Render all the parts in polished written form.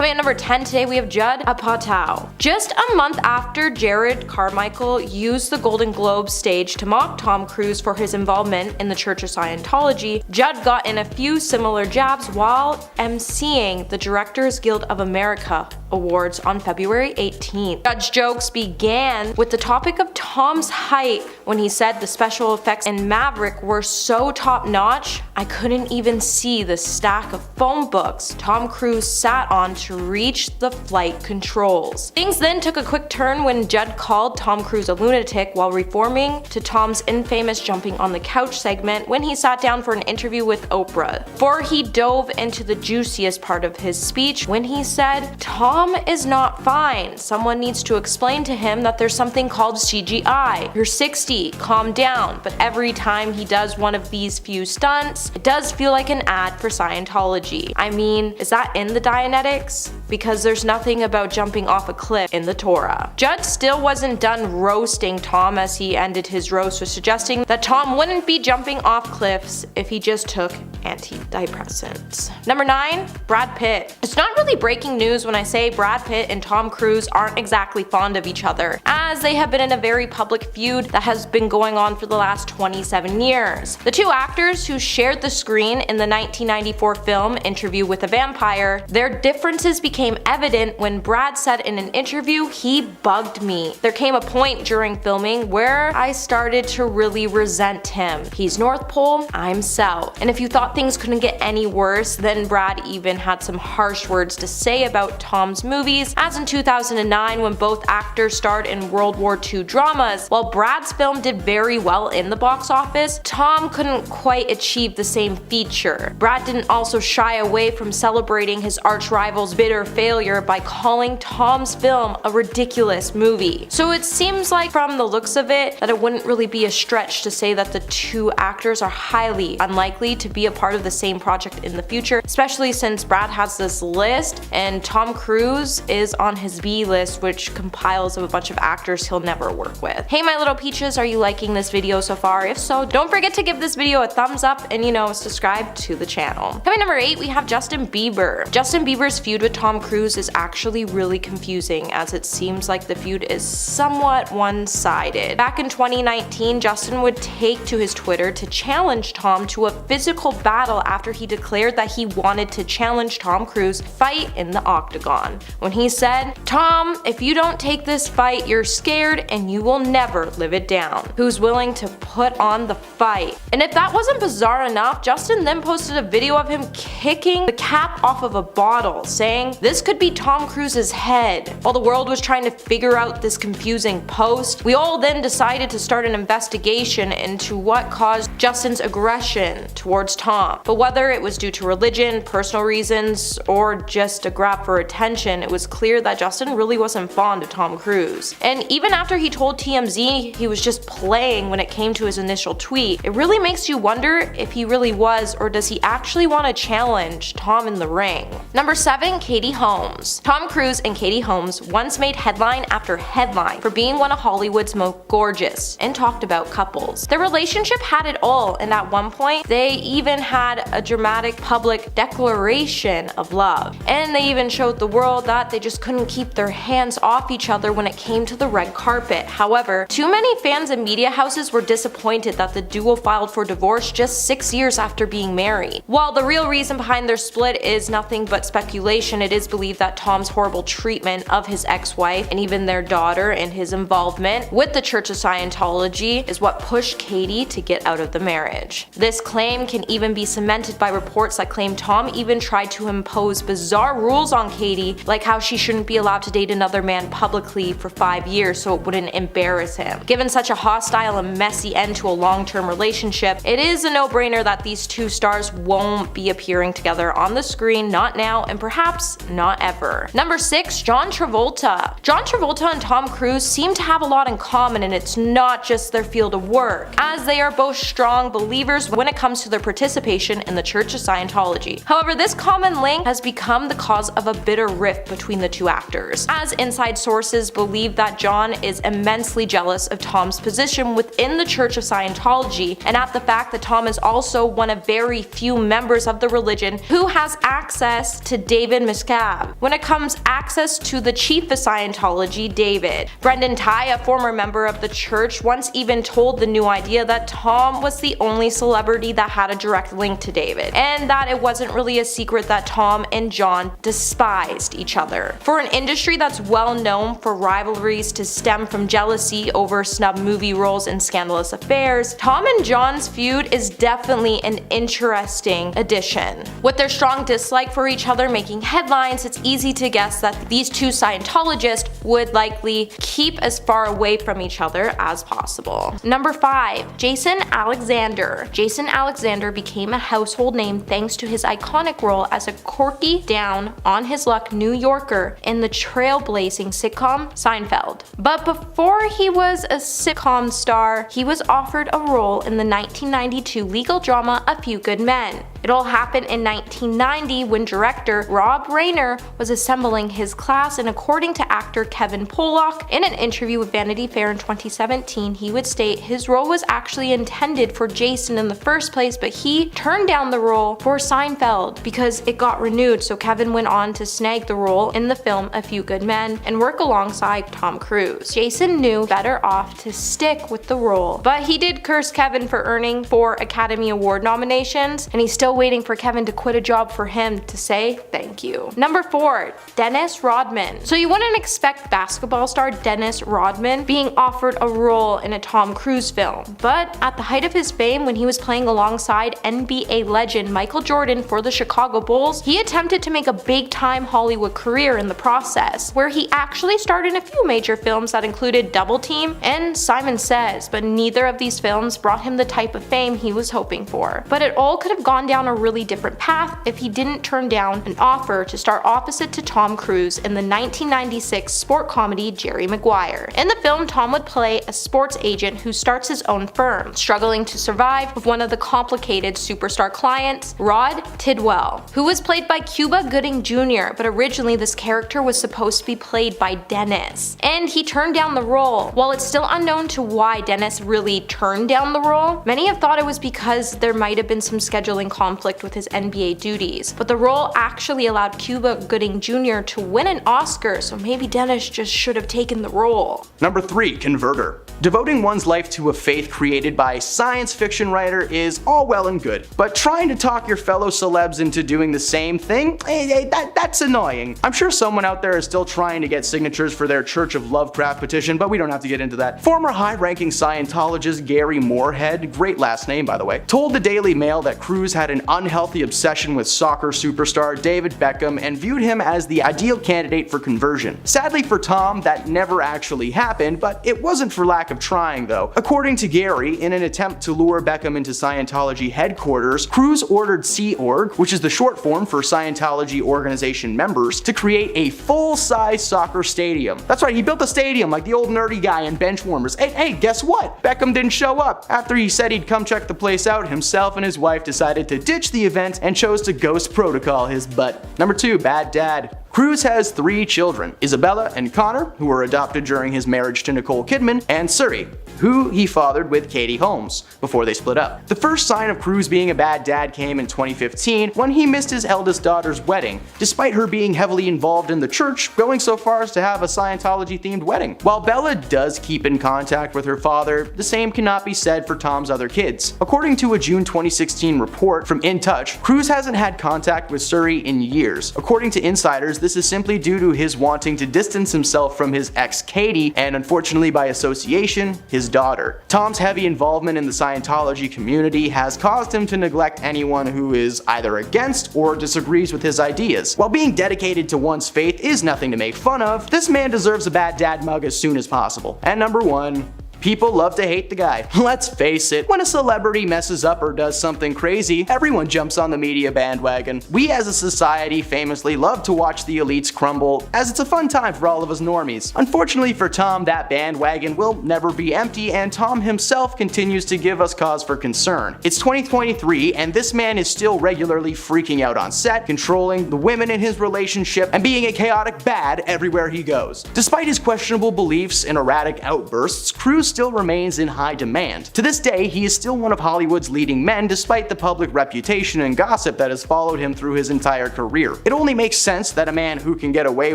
Coming at number 10 today, we have Judd Apatow. Just a month after Jared Carmichael used the Golden Globe stage to mock Tom Cruise for his involvement in the Church of Scientology, Judd got in a few similar jabs while emceeing the Directors Guild of America Awards on February 18th. Judd's jokes began with the topic of Tom's height when he said the special effects in Maverick were so top-notch, I couldn't even see the stack of phone books Tom Cruise sat on to reach the flight controls. Things then took a quick turn when Judd called Tom Cruise a lunatic while reforming to Tom's infamous jumping on the couch segment when he sat down for an interview with Oprah. Before he dove into the juiciest part of his speech when he said, Tom is not fine. Someone needs to explain to him that there's something called CGI. You're 60, calm down. But every time he does one of these few stunts, it does feel like an ad for Scientology. I mean, is that in the Dianetics? Because there's nothing about jumping off a cliff in the Torah. Judd still wasn't done roasting Tom as he ended his roast with suggesting that Tom wouldn't be jumping off cliffs if he just took antidepressants. Number 9, Brad Pitt. It's not really breaking news when I say Brad Pitt and Tom Cruise aren't exactly fond of each other, as they have been in a very public feud that has been going on for the last 27 years. The two actors who shared the screen in the 1994 film Interview with a Vampire, their differences became evident when Brad said in an interview, "He bugged me. There came a point during filming where I started to really resent him. He's North Pole, I'm South." And if you thought things couldn't get any worse, then Brad even had some harsh words to say about Tom's movies, as in 2009 when both actors starred in World War II dramas. While Brad's film did very well in the box office, Tom couldn't quite achieve the same feature. Brad didn't also shy away from celebrating his arch rival's bitter failure by calling Tom's film a ridiculous movie. So it seems like from the looks of it that it wouldn't really be a stretch to say that the two actors are highly unlikely to be a part of the same project in the future, especially since Brad has this list and Tom Cruise is on his B list, which compiles of a bunch of actors he'll never work with. Hey my little peaches, are you liking this video so far? If so, don't forget to give this video a thumbs up and subscribe to the channel. Coming number 8, we have Justin Bieber. Justin Bieber's feud with Tom Cruise is actually really confusing, as it seems like the feud is somewhat one-sided. Back in 2019, Justin would take to his Twitter to challenge Tom to a physical battle after he declared that he wanted to challenge Tom Cruise fight in the octagon. When he said, "Tom, if you don't take this fight, you're scared and you will never live it down. Who's willing to put on the fight?" And if that wasn't bizarre enough, Justin then posted a video of him kicking the cap off of a bottle, saying this could be Tom Cruise's head. While the world was trying to figure out this confusing post, we all then decided to start an investigation into what caused Justin's aggression towards Tom. But whether it was due to religion, personal reasons, or just a grab for attention, it was clear that Justin really wasn't fond of Tom Cruise. And even after he told TMZ he was just playing when it came to his initial tweet, it really makes you wonder if he really was, or does he actually want to challenge Tom in the ring. Number 7, Katie Holmes. Tom Cruise and Katie Holmes once made headline after headline for being one of Hollywood's most gorgeous and talked about couples. Their relationship had it all, and at one point they even had a dramatic public declaration of love. And they even showed the world that they just couldn't keep their hands off each other when it came to the red carpet. However, too many fans and media houses were disappointed that the duo filed for divorce just 6 years after being married. While the real reason behind their split is nothing but speculation, it is believed that Tom's horrible treatment of his ex-wife and even their daughter and his involvement with the Church of Scientology is what pushed Katie to get out of the marriage. This claim can even be cemented by reports that claim Tom even tried to impose bizarre rules on Katie, like how she shouldn't be allowed to date another man publicly for 5 years so it wouldn't embarrass him. Given such a hostile and messy end to a long-term relationship, it is a no-brainer that these two stars won't be appearing together on the screen, not now and perhaps not ever. Number 6, John Travolta. John Travolta and Tom Cruise seem to have a lot in common, and it's not just their field of work, as they are both strong believers when it comes to their participation in the Church of Scientology. However, this common link has become the cause of a bitter rift between the two actors, as inside sources believe that John is immensely jealous of Tom's position within the Church of Scientology, and at the fact that Tom is also one of very few members of the religion who has access to David famous cab. When it comes access to the chief of Scientology, David. Brendan Ty, a former member of the church, once even told the New Idea that Tom was the only celebrity that had a direct link to David, and that it wasn't really a secret that Tom and John despised each other. For an industry that's well known for rivalries to stem from jealousy over snub movie roles and scandalous affairs, Tom and John's feud is definitely an interesting addition. With their strong dislike for each other making headlines, it's easy to guess that these two Scientologists would likely keep as far away from each other as possible. Number 5. Jason Alexander. Jason Alexander became a household name thanks to his iconic role as a quirky, down-on-his-luck New Yorker in the trailblazing sitcom Seinfeld. But before he was a sitcom star, he was offered a role in the 1992 legal drama A Few Good Men. It all happened in 1990 when director Rob Reiner was assembling his class, and according to actor Kevin Pollak, in an interview with Vanity Fair in 2017, he would state his role was actually intended for Jason in the first place, but he turned down the role for Seinfeld because it got renewed, so Kevin went on to snag the role in the film A Few Good Men and work alongside Tom Cruise. Jason knew better off to stick with the role, but he did curse Kevin for earning 4 Academy Award nominations, and he's still waiting for Kevin to quit a job for him to say thank you. Number 4. Dennis Rodman. So you wouldn't expect basketball star Dennis Rodman being offered a role in a Tom Cruise film, but at the height of his fame when he was playing alongside NBA legend Michael Jordan for the Chicago Bulls, he attempted to make a big-time Hollywood career in the process, where he actually starred in a few major films that included Double Team and Simon Says, but neither of these films brought him the type of fame he was hoping for. But it all could have gone down a really different path if he didn't turn down an offer to star opposite to Tom Cruise in the 1996 sport comedy Jerry Maguire. In the film, Tom would play a sports agent who starts his own firm, struggling to survive with one of the complicated superstar clients, Rod Tidwell, who was played by Cuba Gooding Jr., but originally this character was supposed to be played by Dennis, and he turned down the role. While it's still unknown to why Dennis really turned down the role, many have thought it was because there might have been some scheduling conflict with his NBA duties, but the role actually allowed Cuba Gooding Jr. to win an Oscar, so maybe Dennis just should have taken the role. Number 3. Converter. Devoting one's life to a faith created by a science fiction writer is all well and good, but trying to talk your fellow celebs into doing the same thing? That's annoying. I'm sure someone out there is still trying to get signatures for their Church of Lovecraft petition, but we don't have to get into that. Former high-ranking Scientologist Gary Moorhead, great last name by the way, told the Daily Mail that Cruise had an unhealthy obsession with soccer superstar David Beckham and viewed him as the ideal candidate for conversion. Sadly for Tom, that never actually happened, but it wasn't for lack of trying though. According to Gary, in an attempt to lure Beckham into Scientology headquarters, Cruise ordered Sea Org, which is the short form for Scientology organization members, to create a full-size soccer stadium. That's right, he built a stadium like the old nerdy guy in Benchwarmers. Hey, guess what? Beckham didn't show up. After he said he'd come check the place out, himself and his wife decided to ditch the event and chose to ghost protocol his butt. Number 2. Bad dad. Cruise has 3 children, Isabella and Connor, who were adopted during his marriage to Nicole Kidman, and Suri, who he fathered with Katie Holmes before they split up. The first sign of Cruise being a bad dad came in 2015 when he missed his eldest daughter's wedding, despite her being heavily involved in the church, going so far as to have a Scientology-themed wedding. While Bella does keep in contact with her father, the same cannot be said for Tom's other kids. According to a June 2016 report from In Touch, Cruise hasn't had contact with Suri in years. According to insiders, this is simply due to his wanting to distance himself from his ex Katie, and unfortunately by association, his daughter. Tom's heavy involvement in the Scientology community has caused him to neglect anyone who is either against or disagrees with his ideas. While being dedicated to one's faith is nothing to make fun of, this man deserves a bad dad mug as soon as possible. And number 1. People love to hate the guy. Let's face it, when a celebrity messes up or does something crazy, everyone jumps on the media bandwagon. We as a society famously love to watch the elites crumble, as it's a fun time for all of us normies. Unfortunately for Tom, that bandwagon will never be empty, and Tom himself continues to give us cause for concern. It's 2023, and this man is still regularly freaking out on set, controlling the women in his relationship, and being a chaotic bad everywhere he goes. Despite his questionable beliefs and erratic outbursts, Cruise still remains in high demand. To this day, he is still one of Hollywood's leading men despite the public reputation and gossip that has followed him through his entire career. It only makes sense that a man who can get away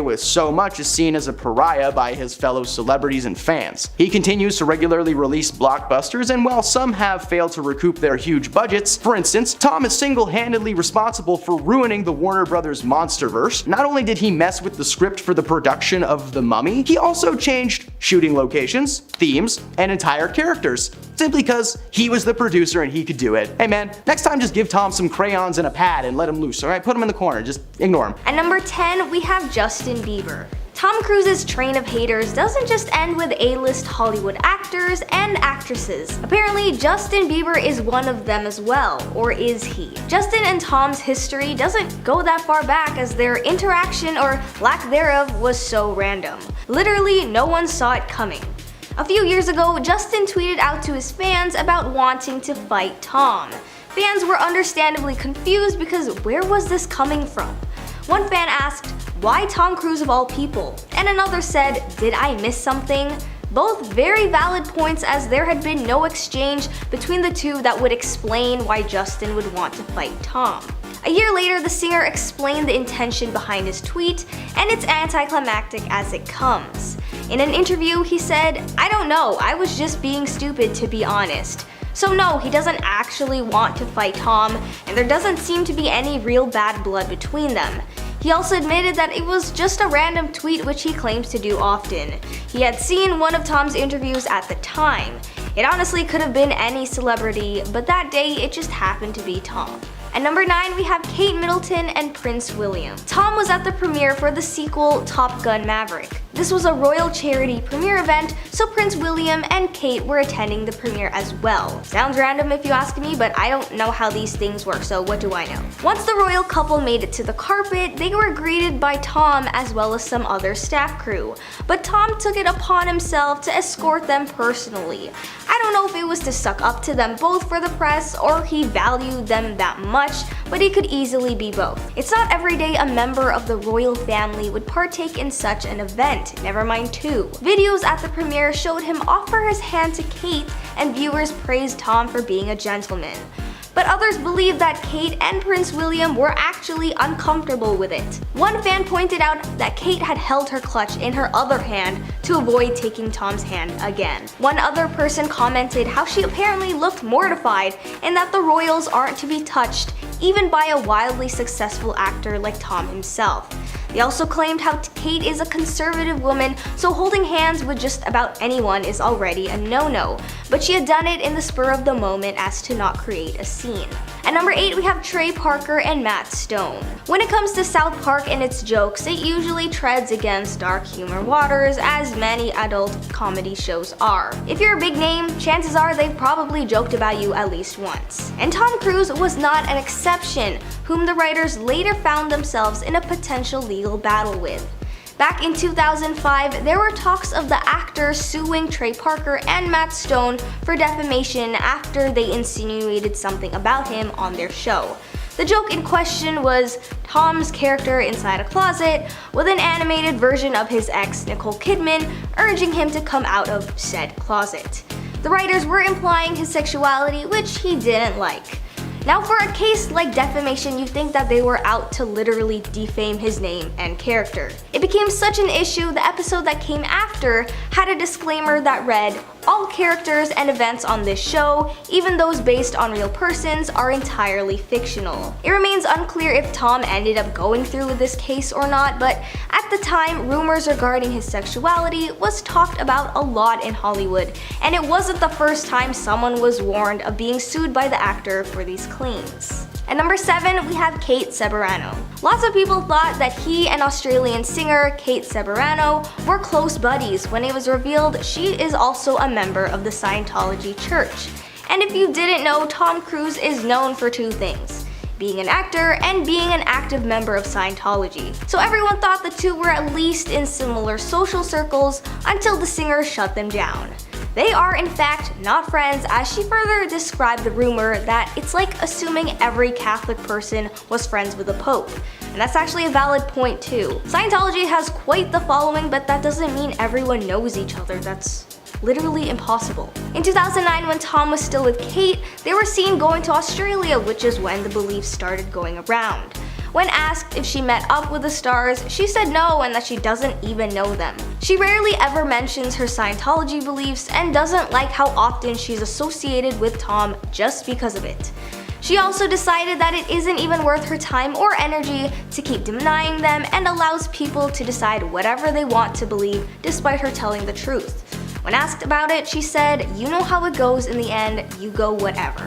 with so much is seen as a pariah by his fellow celebrities and fans. He continues to regularly release blockbusters, and while some have failed to recoup their huge budgets, for instance, Tom is single-handedly responsible for ruining the Warner Brothers Monsterverse. Not only did he mess with the script for the production of The Mummy, he also changed shooting locations, themes, and entire characters, simply because he was the producer and he could do it. Hey man, next time just give Tom some crayons and a pad and let him loose, alright? Put him in the corner, just ignore him. At number 10, we have Justin Bieber. Tom Cruise's train of haters doesn't just end with A-list Hollywood actors and actresses. Apparently, Justin Bieber is one of them as well, or is he? Justin and Tom's history doesn't go that far back, as their interaction, or lack thereof, was so random. Literally, no one saw it coming. A few years ago, Justin tweeted out to his fans about wanting to fight Tom. Fans were understandably confused because where was this coming from? One fan asked, "Why Tom Cruise of all people?" And another said, "Did I miss something?" Both very valid points, as there had been no exchange between the two that would explain why Justin would want to fight Tom. A year later, the singer explained the intention behind his tweet, and it's anticlimactic as it comes. In an interview, he said, "I don't know, I was just being stupid, to be honest." So no, he doesn't actually want to fight Tom, and there doesn't seem to be any real bad blood between them. He also admitted that it was just a random tweet, which he claims to do often. He had seen one of Tom's interviews at the time. It honestly could have been any celebrity, but that day it just happened to be Tom. At number 9, we have Kate Middleton and Prince William. Tom was at the premiere for the sequel Top Gun Maverick. This was a royal charity premiere event, so Prince William and Kate were attending the premiere as well. Sounds random if you ask me, but I don't know how these things work, so what do I know? Once the royal couple made it to the carpet, they were greeted by Tom as well as some other staff crew. But Tom took it upon himself to escort them personally. I don't know if it was to suck up to them both for the press or he valued them that much, but it could easily be both. It's not every day a member of the royal family would partake in such an event, never mind two. Videos at the premiere showed him offer his hand to Kate, and viewers praised Tom for being a gentleman. But others believe that Kate and Prince William were actually uncomfortable with it. One fan pointed out that Kate had held her clutch in her other hand to avoid taking Tom's hand again. One other person commented how she apparently looked mortified and that the royals aren't to be touched, even by a wildly successful actor like Tom himself. They also claimed how Kate is a conservative woman, so holding hands with just about anyone is already a no-no, but she had done it in the spur of the moment as to not create a scene. At number 8, we have Trey Parker and Matt Stone. When it comes to South Park and its jokes, it usually treads against dark humor waters, as many adult comedy shows are. If you're a big name, chances are they've probably joked about you at least once. And Tom Cruise was not an exception, whom the writers later found themselves in a potential legal battle with. Back in 2005, there were talks of the actor suing Trey Parker and Matt Stone for defamation after they insinuated something about him on their show. The joke in question was Tom's character inside a closet with an animated version of his ex, Nicole Kidman, urging him to come out of said closet. The writers were implying his sexuality, which he didn't like. Now, for a case like defamation, you'd think that they were out to literally defame his name and character. It became such an issue, the episode that came after had a disclaimer that read, "All characters and events on this show, even those based on real persons, are entirely fictional." It remains unclear if Tom ended up going through with this case or not, but at the time, rumors regarding his sexuality was talked about a lot in Hollywood, and it wasn't the first time someone was warned of being sued by the actor for these claims. At number 7, we have Kate Ceberano. Lots of people thought that he and Australian singer Kate Ceberano were close buddies when it was revealed she is also a member of the Scientology church. And if you didn't know, Tom Cruise is known for two things: being an actor and being an active member of Scientology. So everyone thought the two were at least in similar social circles until the singer shut them down. They are in fact not friends, as she further described the rumor that it's like assuming every Catholic person was friends with the Pope. And that's actually a valid point too. Scientology has quite the following, but that doesn't mean everyone knows each other. That's literally impossible. In 2009, when Tom was still with Kate, they were seen going to Australia, which is when the beliefs started going around. When asked if she met up with the stars, she said no and that she doesn't even know them. She rarely ever mentions her Scientology beliefs and doesn't like how often she's associated with Tom just because of it. She also decided that it isn't even worth her time or energy to keep denying them and allows people to decide whatever they want to believe despite her telling the truth. When asked about it, she said, "You know how it goes in the end, you go whatever."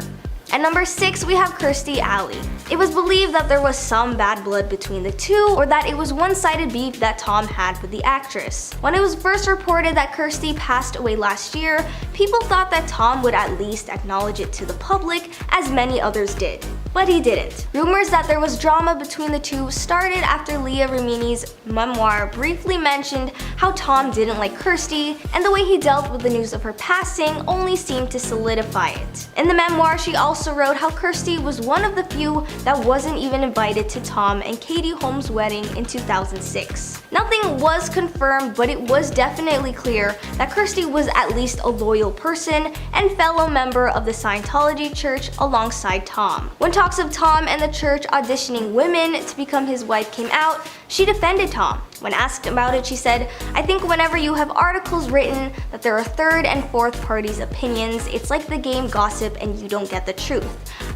At number 6, we have Kirstie Alley. It was believed that there was some bad blood between the two, or that it was one-sided beef that Tom had with the actress. When it was first reported that Kirstie passed away last year, people thought that Tom would at least acknowledge it to the public, as many others did. But he didn't. Rumors that there was drama between the two started after Leah Remini's memoir briefly mentioned how Tom didn't like Kirstie, and the way he dealt with the news of her passing only seemed to solidify it. In the memoir, she also wrote how Kirstie was one of the few that wasn't even invited to Tom and Katie Holmes' wedding in 2006. Nothing was confirmed, but it was definitely clear that Kirstie was at least a loyal person and fellow member of the Scientology church alongside Tom. When talks of Tom and the church auditioning women to become his wife came out, she defended Tom. When asked about it, she said, "I think whenever you have articles written that there are third and fourth parties' opinions, it's like the game Gossip and you don't get the truth.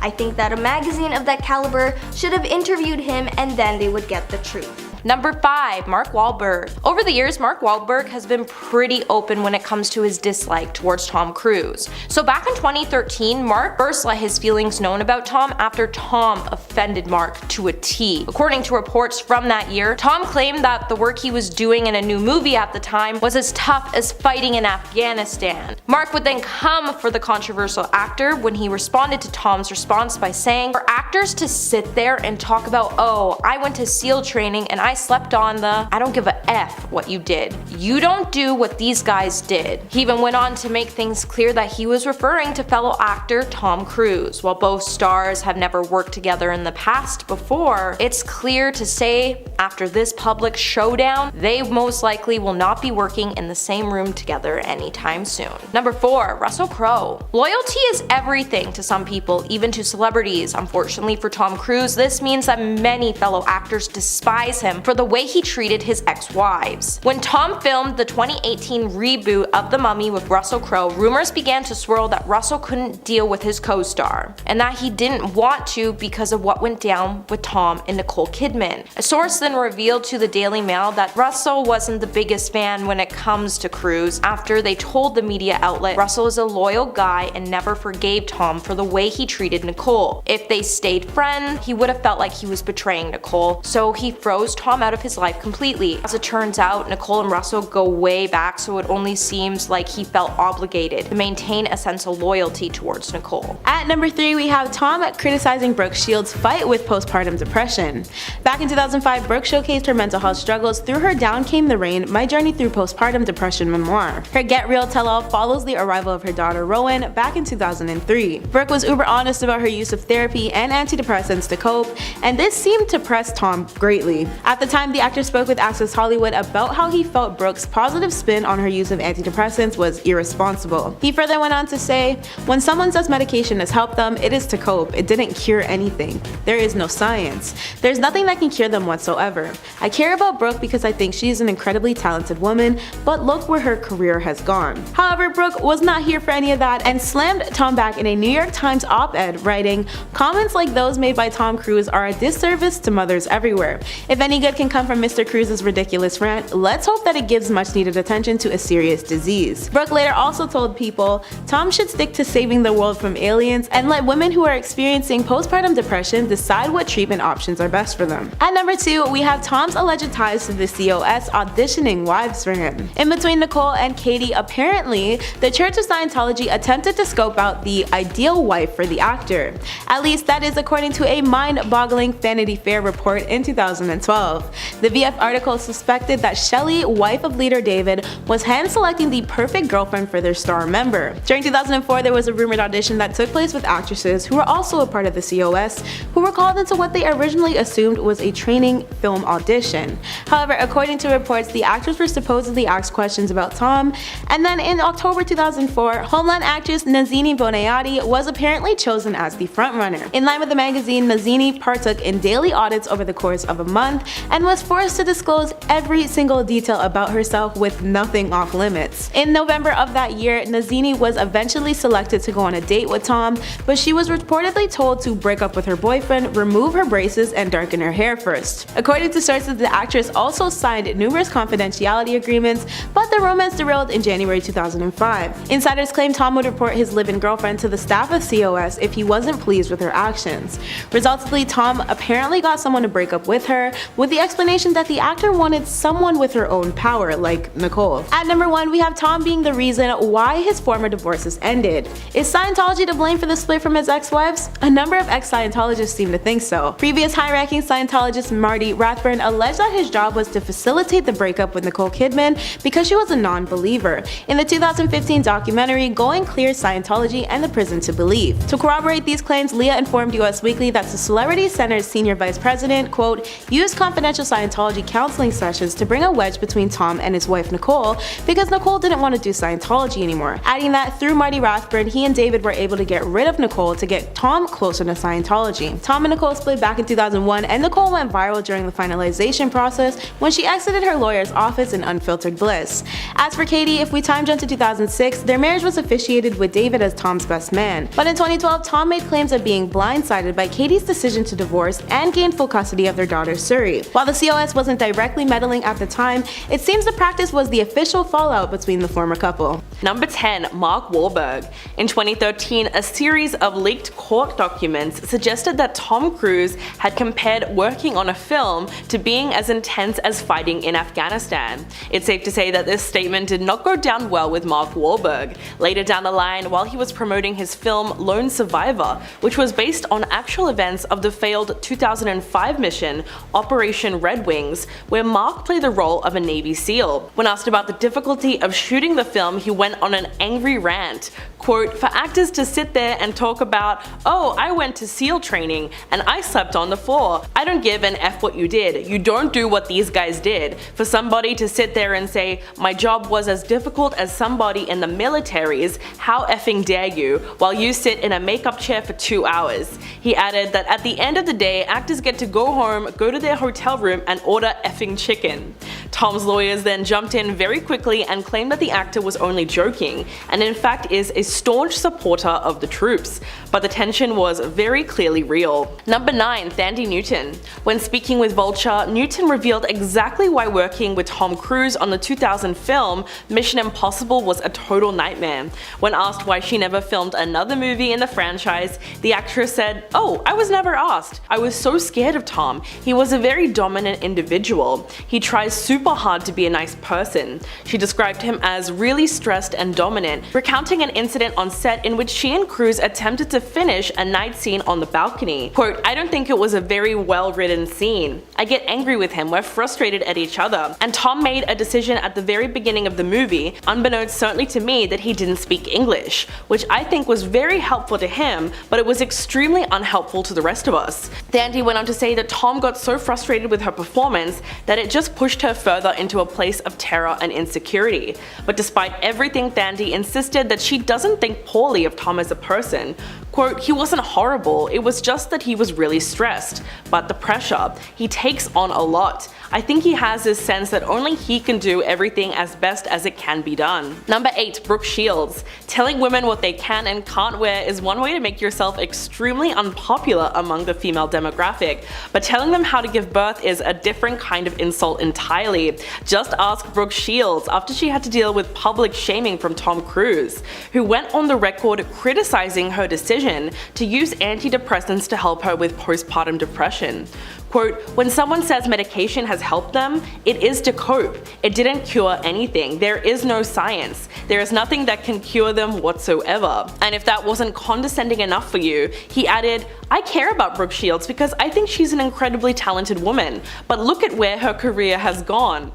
I think that a magazine of that caliber should have interviewed him and then they would get the truth." Number 5, Mark Wahlberg. Over the years, Mark Wahlberg has been pretty open when it comes to his dislike towards Tom Cruise. So back in 2013, Mark first let his feelings known about Tom after Tom offended Mark to a T. According to reports from that year, Tom claimed that the work he was doing in a new movie at the time was as tough as fighting in Afghanistan. Mark would then come for the controversial actor when he responded to Tom's response by saying, "For actors to sit there and talk about, oh, I went to SEAL training and I slept on the, I don't give a F what you did. You don't do what these guys did." He even went on to make things clear that he was referring to fellow actor Tom Cruise. While both stars have never worked together in the past before, it's clear to say after this public showdown, they most likely will not be working in the same room together anytime soon. Number 4, Russell Crowe. Loyalty is everything to some people, even to celebrities. Unfortunately for Tom Cruise, this means that many fellow actors despise him for the way he treated his ex-wives. When Tom filmed the 2018 reboot of The Mummy with Russell Crowe, rumors began to swirl that Russell couldn't deal with his co-star, and that he didn't want to because of what went down with Tom and Nicole Kidman. A source then revealed to the Daily Mail that Russell wasn't the biggest fan when it comes to Cruise after they told the media outlet Russell is a loyal guy and never forgave Tom for the way he treated Nicole. If they stayed friends, he would have felt like he was betraying Nicole, so he froze Tom out of his life completely. As it turns out, Nicole and Russell go way back, so it only seems like he felt obligated to maintain a sense of loyalty towards Nicole. At number 3, we have Tom criticizing Brooke Shields' fight with postpartum depression. Back in 2005, Brooke showcased her mental health struggles through her Down Came the Rain, My Journey Through Postpartum Depression memoir. Her Get Real tell-all follows the arrival of her daughter Rowan back in 2003. Brooke was uber honest about her use of therapy and antidepressants to cope, and this seemed to press Tom greatly. At the time, the actor spoke with Access Hollywood about how he felt Brooke's positive spin on her use of antidepressants was irresponsible. He further went on to say, "When someone says medication has helped them, it is to cope. It didn't cure anything. There is no science. There's nothing that can cure them whatsoever. I care about Brooke because I think she is an incredibly talented woman, but look where her career has gone." However, Brooke was not here for any of that and slammed Tom back in a New York Times op-ed, writing, "Comments like those made by Tom Cruise are a disservice to mothers everywhere. If any good can come from Mr. Cruise's ridiculous rant, let's hope that it gives much needed attention to a serious disease." Brooke later also told People, "Tom should stick to saving the world from aliens and let women who are experiencing postpartum depression decide what treatment options are best for them." At number 2, we have Tom's alleged ties to the COS auditioning wives for him. In between Nicole and Katie, apparently, the Church of Scientology attempted to scope out the ideal wife for the actor. At least that is according to a mind-boggling Vanity Fair report in 2012. 2012. The VF article suspected that Shelley, wife of leader David, was hand-selecting the perfect girlfriend for their star member. During 2004, there was a rumored audition that took place with actresses who were also a part of the COS, who were called into what they originally assumed was a training film audition. However, according to reports, the actors were supposedly asked questions about Tom, and then in October 2004, Homeland actress Nazanin Bonayati was apparently chosen as the frontrunner. In line with the magazine, Nazanin partook in daily audits over the course of a month and was forced to disclose every single detail about herself with nothing off limits. In November of that year, Nazanin was eventually selected to go on a date with Tom, but she was reportedly told to break up with her boyfriend, remove her braces, and darken her hair first. According to sources, the actress also signed numerous confidentiality agreements, but the romance derailed in January 2005. Insiders claim Tom would report his live-in girlfriend to the staff of COS if he wasn't pleased with her actions. Resultantly, Tom apparently got someone to break up with her, with the explanation that the actor wanted someone with her own power, like Nicole. At number 1, we have Tom being the reason why his former divorces ended. Is Scientology to blame for the split from his ex-wives? A number of ex-Scientologists seem to think so. Previous high-ranking Scientologist Marty Rathburn alleged that his job was to facilitate the breakup with Nicole Kidman because she was a non-believer. In the 2015 documentary Going Clear: Scientology and the Prison to Believe. To corroborate these claims, Leah informed US Weekly that the Celebrity Center's senior vice president, quote, used confidential Scientology counseling sessions to bring a wedge between Tom and his wife Nicole because Nicole didn't want to do Scientology anymore, adding that through Marty Rathburn, he and David were able to get rid of Nicole to get Tom closer to Scientology. Tom and Nicole split back in 2001, and Nicole went viral during the finalization process when she exited her lawyer's office in unfiltered bliss. As for Katie, if we time jump to 2006, their marriage was officiated with David as Tom's best man. But in 2012, Tom made claims of being blindsided by Katie's decision to divorce and gain full custody of their daughter Suri. While the COS wasn't directly meddling at the time, it seems the practice was the official fallout between the former couple. Number 10. Mark Wahlberg. In 2013, a series of leaked court documents suggested that Tom Cruise had compared working on a film to being as intense as fighting in Afghanistan. It's safe to say that this statement did not go down well with Mark Wahlberg. Later down the line, while he was promoting his film Lone Survivor, which was based on actual events of the failed 2005 mission Operation Red Wings, where Mark played the role of a Navy SEAL. When asked about the difficulty of shooting the film, he went on an angry rant. Quote, for actors to sit there and talk about, oh, I went to SEAL training and I slept on the floor. I don't give an F what you did. You don't do what these guys did. For somebody to sit there and say, my job was as difficult as somebody in the military's, how effing dare you, while you sit in a makeup chair for 2 hours. He added that at the end of the day, actors get to go home, go to their hotel room and order effing chicken. Tom's lawyers then jumped in very quickly and claimed that the actor was only joking, and in fact is a staunch supporter of the troops, but the tension was very clearly real. Number 9. Thandie Newton. When speaking with Vulture, Newton revealed exactly why working with Tom Cruise on the 2000 film Mission Impossible was a total nightmare. When asked why she never filmed another movie in the franchise, the actress said, oh, I was never asked. I was so scared of Tom. He was a very dominant individual. He tries super hard to be a nice person. She described him as really stressed and dominant, recounting an incident on set in which she and Cruise attempted to finish a night scene on the balcony. Quote, I don't think it was a very well written scene. I get angry with him, we're frustrated at each other. And Tom made a decision at the very beginning of the movie, unbeknownst certainly to me, that he didn't speak English, which I think was very helpful to him, but it was extremely unhelpful to the rest of us. Thandie went on to say that Tom got so frustrated with her performance that it just pushed her further into a place of terror and insecurity. But despite everything, Thandie insisted that she doesn't think poorly of Tom as a person. Quote, he wasn't horrible, it was just that he was really stressed. But the pressure, he takes on a lot. I think he has this sense that only he can do everything as best as it can be done. Number 8. Brooke Shields. Telling women what they can and can't wear is one way to make yourself extremely unpopular among the female demographic, but telling them how to give birth is a different kind of insult entirely. Just ask Brooke Shields after she had to deal with public shaming from Tom Cruise, who went on the record criticizing her decision decision to use antidepressants to help her with postpartum depression. Quote, "When someone says medication has helped them, it is to cope. It didn't cure anything. There is no science. There is nothing that can cure them whatsoever." And if that wasn't condescending enough for you, he added, "I care about Brooke Shields because I think she's an incredibly talented woman, but look at where her career has gone."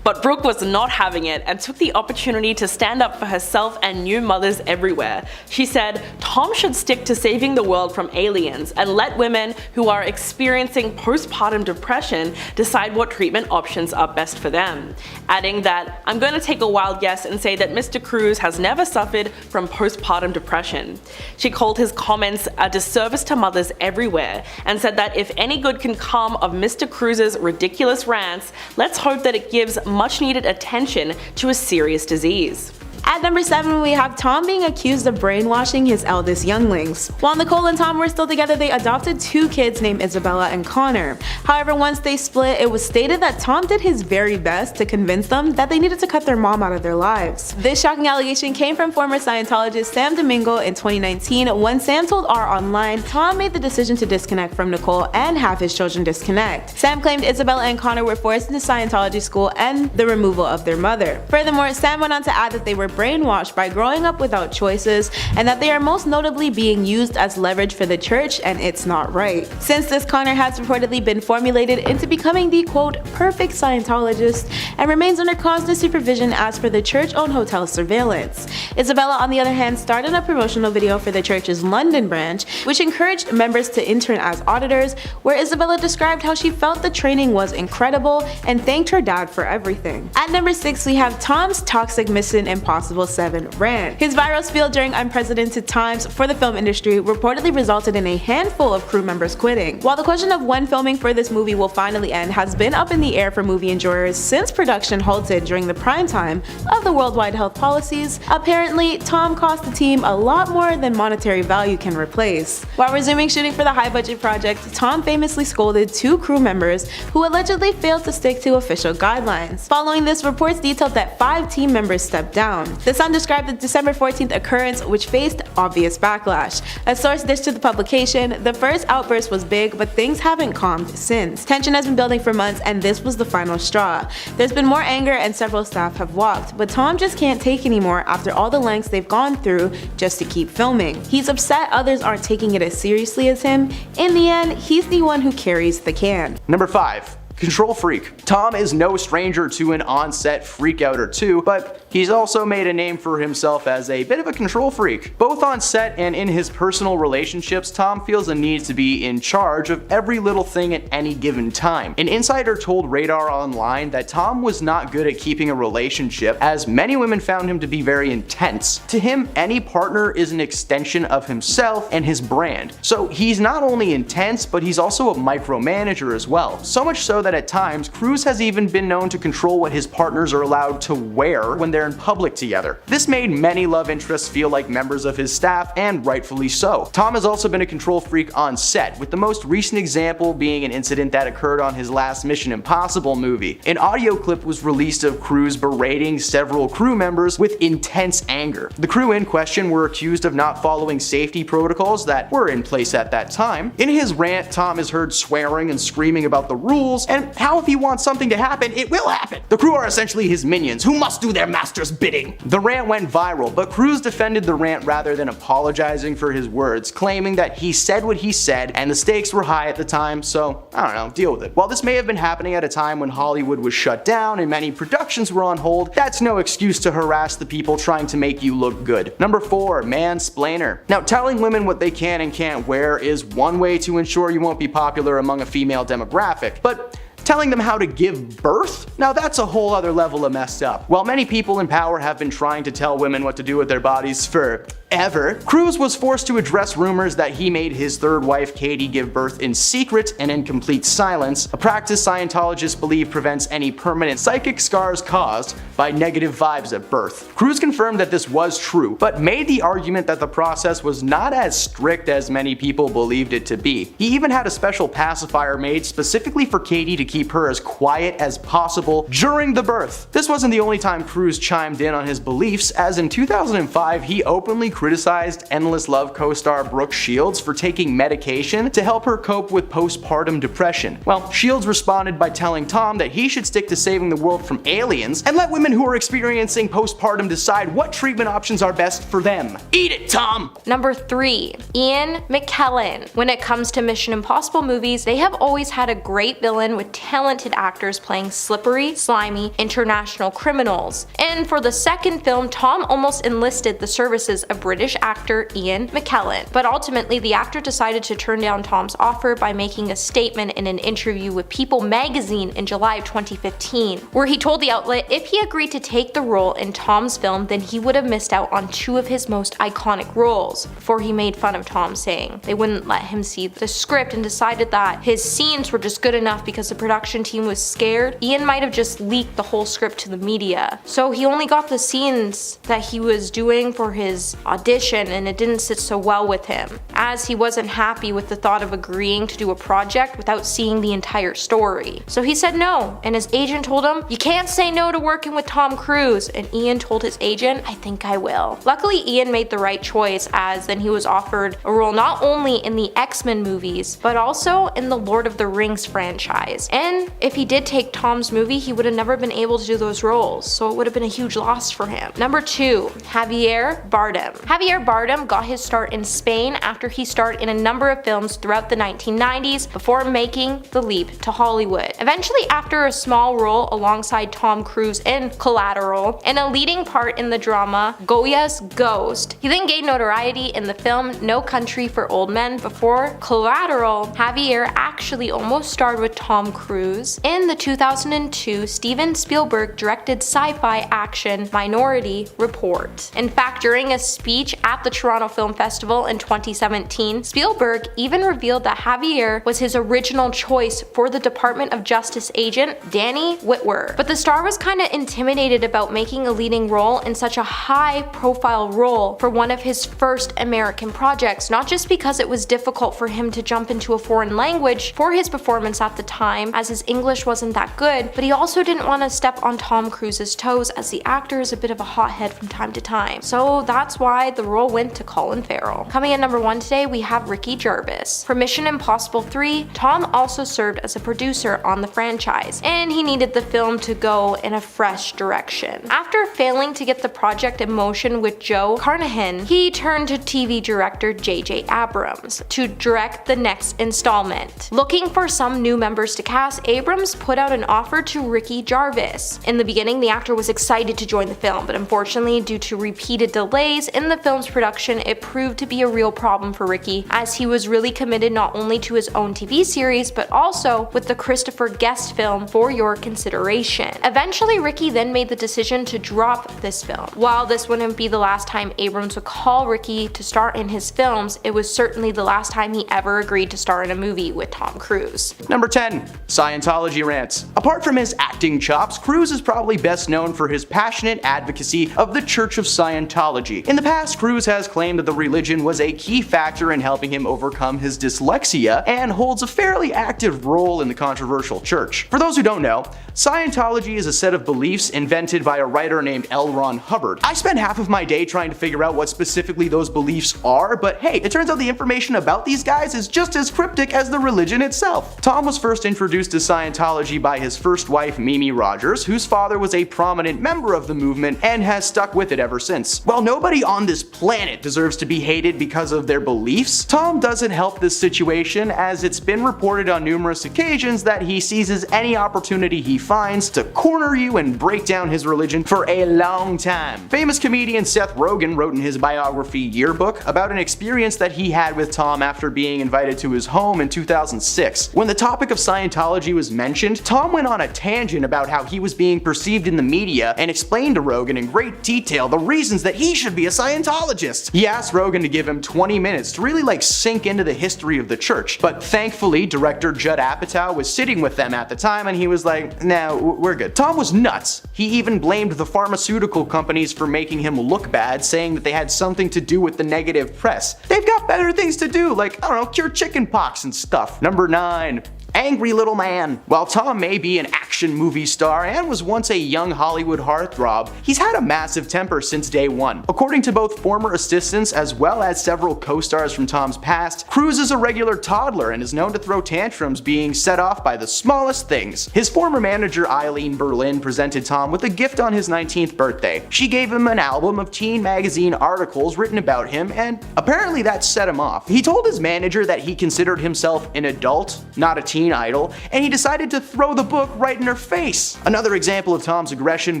But Brooke was not having it and took the opportunity to stand up for herself and new mothers everywhere. She said, "Tom should stick to saving the world from aliens and let women who are experiencing postpartum depression decide what treatment options are best for them." Adding that, "I'm going to take a wild guess and say that Mr. Cruz has never suffered from postpartum depression." She called his comments a disservice to mothers everywhere and said that if any good can come of Mr. Cruz's ridiculous rants, let's hope that it gives much needed attention to a serious disease. At number 7, we have Tom being accused of brainwashing his eldest younglings. While Nicole and Tom were still together, they adopted 2 kids named Isabella and Connor. However, once they split, it was stated that Tom did his very best to convince them that they needed to cut their mom out of their lives. This shocking allegation came from former Scientologist Sam Domingo in 2019 when Sam told R Online Tom made the decision to disconnect from Nicole and have his children disconnect. Sam claimed Isabella and Connor were forced into Scientology school and the removal of their mother. Furthermore, Sam went on to add that they were brainwashed by growing up without choices and that they are most notably being used as leverage for the church, and it's not right. Since this, Connor has reportedly been formulated into becoming the quote perfect Scientologist and remains under constant supervision as per the church-owned hotel surveillance. Isabella, on the other hand, starred in a promotional video for the church's London branch, which encouraged members to intern as auditors, where Isabella described how she felt the training was incredible and thanked her dad for everything. At number 6, we have Tom's toxic Mission Impossible 7 rant. His viral spiel during unprecedented times for the film industry reportedly resulted in a handful of crew members quitting. While the question of when filming for this movie will finally end has been up in the air for movie enjoyers since production halted during the prime time of the worldwide health policies, apparently Tom cost the team a lot more than monetary value can replace. While resuming shooting for the high-budget project, Tom famously scolded 2 crew members who allegedly failed to stick to official guidelines. Following this, reports detailed that 5 team members stepped down. The Sun described the December 14th occurrence, which faced obvious backlash. A source dished to the publication, "The first outburst was big, but things haven't calmed since. Tension has been building for months, and this was the final straw. There's been more anger and several staff have walked, but Tom just can't take anymore after all the lengths they've gone through just to keep filming. He's upset others aren't taking it as seriously as him. In the end, he's the one who carries the can." Number 5. Control freak. Tom is no stranger to an on-set freakout or two, but he's also made a name for himself as a bit of a control freak. Both on set and in his personal relationships, Tom feels a need to be in charge of every little thing at any given time. An insider told Radar Online that Tom was not good at keeping a relationship, as many women found him to be very intense. To him, any partner is an extension of himself and his brand. So he's not only intense, but he's also a micromanager as well. So much so that at times, Cruz has even been known to control what his partners are allowed to wear when they're in public together. This made many love interests feel like members of his staff, and rightfully so. Tom has also been a control freak on set, with the most recent example being an incident that occurred on his last Mission Impossible movie. An audio clip was released of Cruz berating several crew members with intense anger. The crew in question were accused of not following safety protocols that were in place at that time. In his rant, Tom is heard swearing and screaming about the rules, and how if he wants something to happen, it will happen. The crew are essentially his minions, who must do their master's bidding. The rant went viral, but Cruz defended the rant rather than apologizing for his words, claiming that he said what he said and the stakes were high at the time, so I don't know, deal with it. While this may have been happening at a time when Hollywood was shut down and many productions were on hold, that's no excuse to harass the people trying to make you look good. Number 4, mansplainer. Now, telling women what they can and can't wear is one way to ensure you won't be popular among a female demographic, but telling them how to give birth? Now that's a whole other level of messed up. While many people in power have been trying to tell women what to do with their bodies forever, Cruz was forced to address rumors that he made his third wife Katie give birth in secret and in complete silence, a practice Scientologists believe prevents any permanent psychic scars caused by negative vibes at birth. Cruz confirmed that this was true, but made the argument that the process was not as strict as many people believed it to be. He even had a special pacifier made specifically for Katie to keep her as quiet as possible during the birth. This wasn't the only time Cruz chimed in on his beliefs, as in 2005 he openly criticized Endless Love co-star Brooke Shields for taking medication to help her cope with postpartum depression. Well, Shields responded by telling Tom that he should stick to saving the world from aliens and let women who are experiencing postpartum decide what treatment options are best for them. Eat it, Tom! Number 3. Ian McKellen. When it comes to Mission Impossible movies, they have always had a great villain with talented actors playing slippery, slimy, international criminals. And for the second film, Tom almost enlisted the services of British actor Ian McKellen. But ultimately, the actor decided to turn down Tom's offer by making a statement in an interview with People magazine in July of 2015, where he told the outlet if he agreed to take the role in Tom's film, then he would have missed out on 2 of his most iconic roles, before he made fun of Tom, saying they wouldn't let him see the script and decided that his scenes were just good enough because the production team was scared Ian might have just leaked the whole script to the media. So he only got the scenes that he was doing for his audition, and it didn't sit so well with him, as he wasn't happy with the thought of agreeing to do a project without seeing the entire story. So he said no, and his agent told him, "You can't say no to working with Tom Cruise," and Ian told his agent, "I think I will." Luckily, Ian made the right choice, as then he was offered a role not only in the X-Men movies, but also in the Lord of the Rings franchise. And if he did take Tom's movie, he would have never been able to do those roles, so it would have been a huge loss for him. Number 2. Javier Bardem. Javier Bardem got his start in Spain after he starred in a number of films throughout the 1990s before making the leap to Hollywood. Eventually, after a small role alongside Tom Cruise in Collateral and a leading part in the drama Goya's Ghost, he then gained notoriety in the film No Country for Old Men. Before Collateral, Javier actually almost starred with Tom Cruise in the 2002 Steven Spielberg directed sci-fi action Minority Report. In fact, during a speech at the Toronto Film Festival in 2017, Spielberg even revealed that Javier was his original choice for the Department of Justice agent Danny Whitwer. But the star was kinda intimidated about making a leading role in such a high-profile role for one of his first American projects, not just because it was difficult for him to jump into a foreign language for his performance at the time, as his English wasn't that good, but he also didn't want to step on Tom Cruise's toes, as the actor is a bit of a hothead from time to time. So that's why the role went to Colin Farrell. Coming in number 1 today, we have Ricky Gervais. For Mission Impossible 3, Tom also served as a producer on the franchise, and he needed the film to go in a fresh direction. After failing to get the project in motion with Joe Carnahan, he turned to TV director J.J. Abrams to direct the next installment. Looking for some new members to cast, Abrams put out an offer to Ricky Gervais. In the beginning, the actor was excited to join the film, but unfortunately, due to repeated delays in the film's production, it proved to be a real problem for Ricky, as he was really committed not only to his own TV series, but also with the Christopher Guest film For Your Consideration. Eventually, Ricky then made the decision to drop this film. While this wouldn't be the last time Abrams would call Ricky to star in his films, it was certainly the last time he ever agreed to star in a movie with Tom Cruise. Number 10. Scientology rants. Apart from his acting chops, Cruise is probably best known for his passionate advocacy of the Church of Scientology. In the past, Cruise has claimed that the religion was a key factor in helping him overcome his dyslexia and holds a fairly active role in the controversial church. For those who don't know, Scientology is a set of beliefs invented by a writer named L. Ron Hubbard. I spent half of my day trying to figure out what specifically those beliefs are, but hey, it turns out the information about these guys is just as cryptic as the religion itself. Tom was first introduced to Scientology by his first wife, Mimi Rogers, whose father was a prominent member of the movement and has stuck with it ever since. While nobody on this planet deserves to be hated because of their beliefs, Tom doesn't help this situation, as it's been reported on numerous occasions that he seizes any opportunity he finds to corner you and break down his religion for a long time. Famous comedian Seth Rogen wrote in his biography Yearbook about an experience that he had with Tom after being invited to his home in 2006. When the topic of Scientology was mentioned, Tom went on a tangent about how he was being perceived in the media and explained to Rogen in great detail the reasons that he should be a Scientologist. He asked Rogen to give him 20 minutes to really sink into the history of the church, but thankfully director Judd Apatow was sitting with them at the time and he was like, "Nah, we're good." Tom was nuts. He even blamed the pharmaceutical companies for making him look bad, saying that they had something to do with the negative press. They've got better things to do, like, I don't know, cure chicken pox and stuff. Number 9. Angry little man. While Tom may be an action movie star and was once a young Hollywood heartthrob, he's had a massive temper since day one. According to both former assistants as well as several co-stars from Tom's past, Cruise is a regular toddler and is known to throw tantrums being set off by the smallest things. His former manager Eileen Berlin presented Tom with a gift on his 19th birthday. She gave him an album of teen magazine articles written about him, and apparently that set him off. He told his manager that he considered himself an adult, not a teen idol, and he decided to throw the book right in her face. Another example of Tom's aggression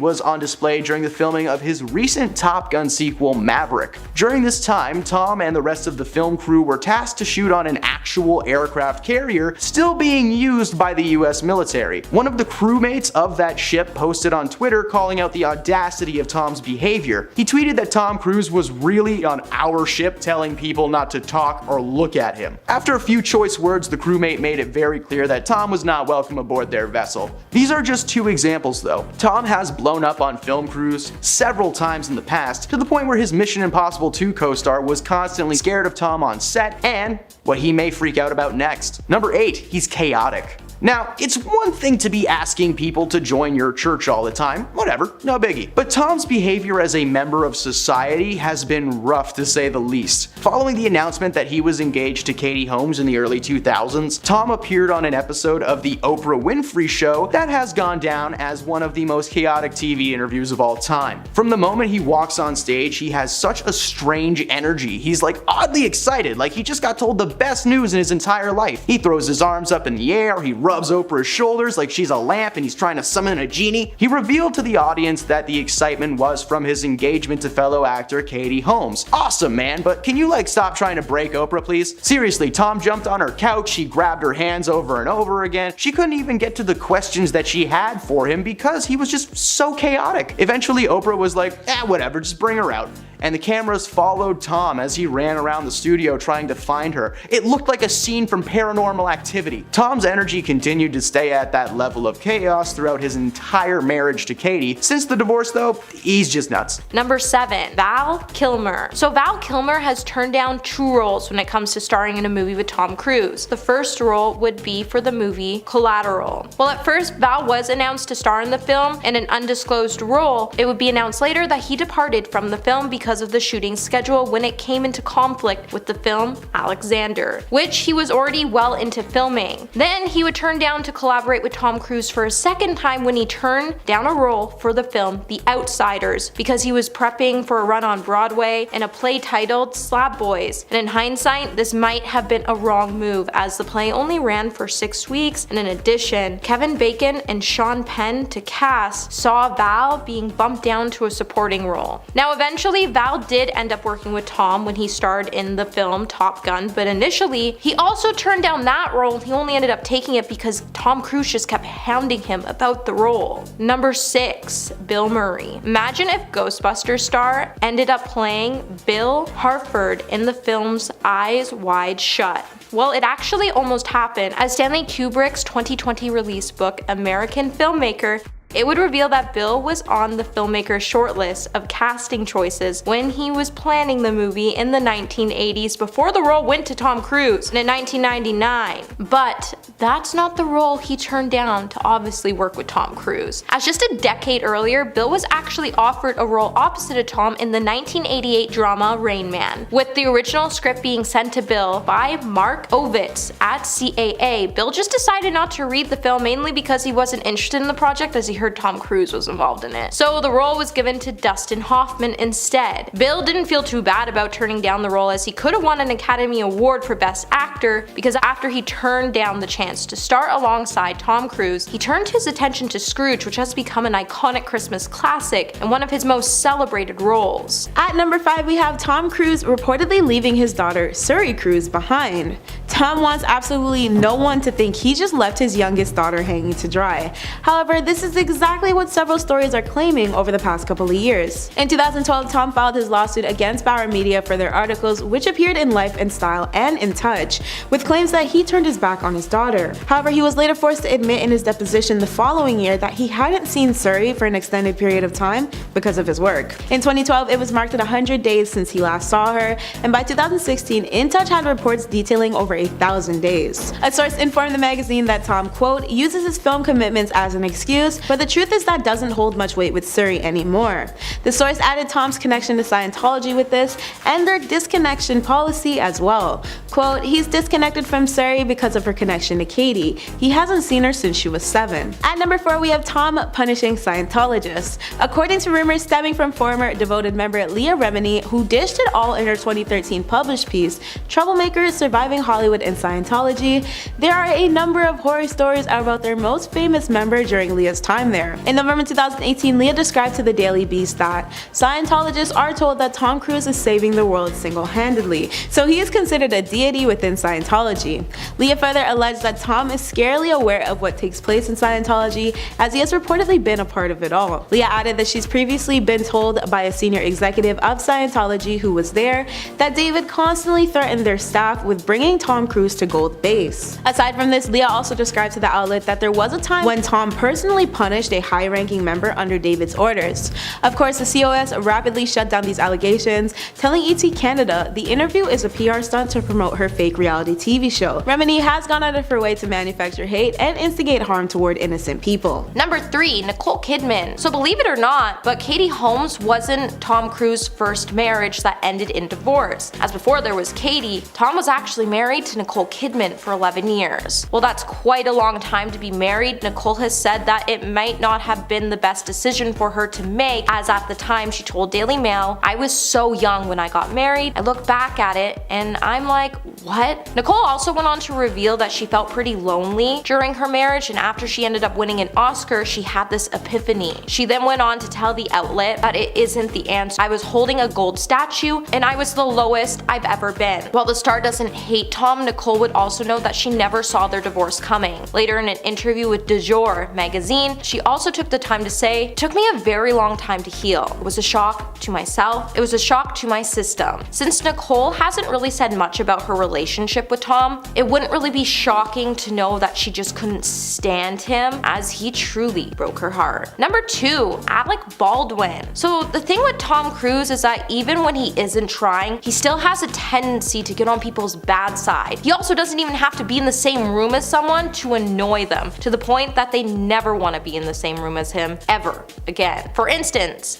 was on display during the filming of his recent Top Gun sequel Maverick. During this time, Tom and the rest of the film crew were tasked to shoot on an actual aircraft carrier still being used by the US military. One of the crewmates of that ship posted on Twitter calling out the audacity of Tom's behavior. He tweeted that Tom Cruise was really on our ship telling people not to talk or look at him. After a few choice words, the crewmate made it very clear that Tom was not welcome aboard their vessel. These are just two examples though. Tom has blown up on film crews several times in the past, to the point where his Mission Impossible 2 co-star was constantly scared of Tom on set and what he may freak out about next. Number 8, he's chaotic. Now, it's one thing to be asking people to join your church all the time, whatever, no biggie. But Tom's behavior as a member of society has been rough to say the least. Following the announcement that he was engaged to Katie Holmes in the early 2000s, Tom appeared on an episode of The Oprah Winfrey Show that has gone down as one of the most chaotic TV interviews of all time. From the moment he walks on stage, he has such a strange energy. He's like oddly excited, like he just got told the best news in his entire life. He throws his arms up in the air, he rubs Oprah's shoulders like she's a lamp and he's trying to summon a genie. He revealed to the audience that the excitement was from his engagement to fellow actor Katie Holmes. Awesome, man, but can you stop trying to break Oprah, please? Seriously, Tom jumped on her couch, he grabbed her hands over and over again. She couldn't even get to the questions that she had for him because he was just so chaotic. Eventually, Oprah was like, whatever, just bring her out. And the cameras followed Tom as he ran around the studio trying to find her. It looked like a scene from Paranormal Activity. Tom's energy continued to stay at that level of chaos throughout his entire marriage to Katie. Since the divorce though, he's just nuts. Number 7, Val Kilmer. So Val Kilmer has turned down 2 roles when it comes to starring in a movie with Tom Cruise. The first role would be for the movie Collateral. Well, at first Val was announced to star in the film in an undisclosed role. It would be announced later that he departed from the film because of the shooting schedule when it came into conflict with the film Alexander, which he was already well into filming. Then he would turn down to collaborate with Tom Cruise for a second time when he turned down a role for the film The Outsiders because he was prepping for a run on Broadway in a play titled Slab Boys. And in hindsight, this might have been a wrong move as the play only ran for 6 weeks, and in addition, Kevin Bacon and Sean Penn to cast saw Val being bumped down to a supporting role. Now eventually Val did end up working with Tom when he starred in the film Top Gun, but initially he also turned down that role. He only ended up taking it because Tom Cruise just kept hounding him about the role. Number 6, Bill Murray. Imagine if Ghostbusters star ended up playing Bill Harford in the film's Eyes Wide Shut. Well, it actually almost happened, as Stanley Kubrick's 2020 release book, American Filmmaker, it would reveal that Bill was on the filmmaker's shortlist of casting choices when he was planning the movie in the 1980s before the role went to Tom Cruise in 1999. But that's not the role he turned down to obviously work with Tom Cruise. As just a decade earlier, Bill was actually offered a role opposite of Tom in the 1988 drama Rain Man, with the original script being sent to Bill by Mark Ovitz at CAA. Bill just decided not to read the film mainly because he wasn't interested in the project, as he heard Tom Cruise was involved in it. So the role was given to Dustin Hoffman instead. Bill didn't feel too bad about turning down the role, as he could have won an Academy Award for Best Actor, because after he turned down the chance to star alongside Tom Cruise, he turned his attention to Scrooge, which has become an iconic Christmas classic and one of his most celebrated roles. At number 5, we have Tom Cruise reportedly leaving his daughter, Suri Cruise, behind. Tom wants absolutely no one to think he just left his youngest daughter hanging to dry. However, this is exactly what several stories are claiming over the past couple of years. In 2012, Tom filed his lawsuit against Bauer Media for their articles, which appeared in Life and Style and In Touch, with claims that he turned his back on his daughter. However, he was later forced to admit in his deposition the following year that he hadn't seen Suri for an extended period of time because of his work. In 2012, it was marked at 100 days since he last saw her, and by 2016, In Touch had reports detailing over 1,000 days. A source informed the magazine that Tom, quote, uses his film commitments as an excuse, but the truth is that doesn't hold much weight with Suri anymore. The source added Tom's connection to Scientology with this, and their disconnection policy as well. Quote, he's disconnected from Suri because of her connection to Katie. He hasn't seen her since she was 7. At number 4, we have Tom punishing Scientologists. According to rumors stemming from former devoted member Leah Remini, who dished it all in her 2013 published piece, Troublemakers Surviving Hollywood and Scientology, there are a number of horror stories about their most famous member during Leah's time there. In November 2018, Leah described to the Daily Beast that Scientologists are told that Tom Cruise is saving the world single-handedly, so he is considered a deity within Scientology. Leah further alleged that Tom is scarily aware of what takes place in Scientology, as he has reportedly been a part of it all. Leah added that she's previously been told by a senior executive of Scientology who was there that David constantly threatened their staff with bringing Tom Cruise to Gold Base. Aside from this, Leah also described to the outlet that there was a time when Tom personally punished a high-ranking member under David's orders. Of course, the COS rapidly shut down these allegations, telling ET Canada the interview is a PR stunt to promote her fake reality TV show. Remini has gone out of her way to manufacture hate and instigate harm toward innocent people. Number 3, Nicole Kidman. So believe it or not, but Katie Holmes wasn't Tom Cruise's first marriage that ended in divorce. As before there was Katie, Tom was actually married to Nicole Kidman for 11 years. Well, that's quite a long time to be married. Nicole has said that it might not have been the best decision for her to make, as at the time she told Daily Mail, I was so young when I got married. I look back at it and I'm like, what? Nicole also went on to reveal that she felt pretty lonely during her marriage, and after she ended up winning an Oscar, she had this epiphany. She then went on to tell the outlet that it isn't the answer. I was holding a gold statue and I was the lowest I've ever been. While the star doesn't hate Tom, Nicole would also note that she never saw their divorce coming. Later in an interview with Du Jour magazine, she also took the time to say, it took me a very long time to heal. It was a shock to myself. It was a shock to my system. Since Nicole hasn't really said much about her relationship with Tom, it wouldn't really be shocking to know that she just couldn't stand him, as he truly broke her heart. Number 2, Alec Baldwin. So the thing with Tom Cruise is that even when he isn't trying, he still has a tendency to get on people's bad side. He also doesn't even have to be in the same room as someone to annoy them, to the point that they never want to be in the same room as him ever again. For instance,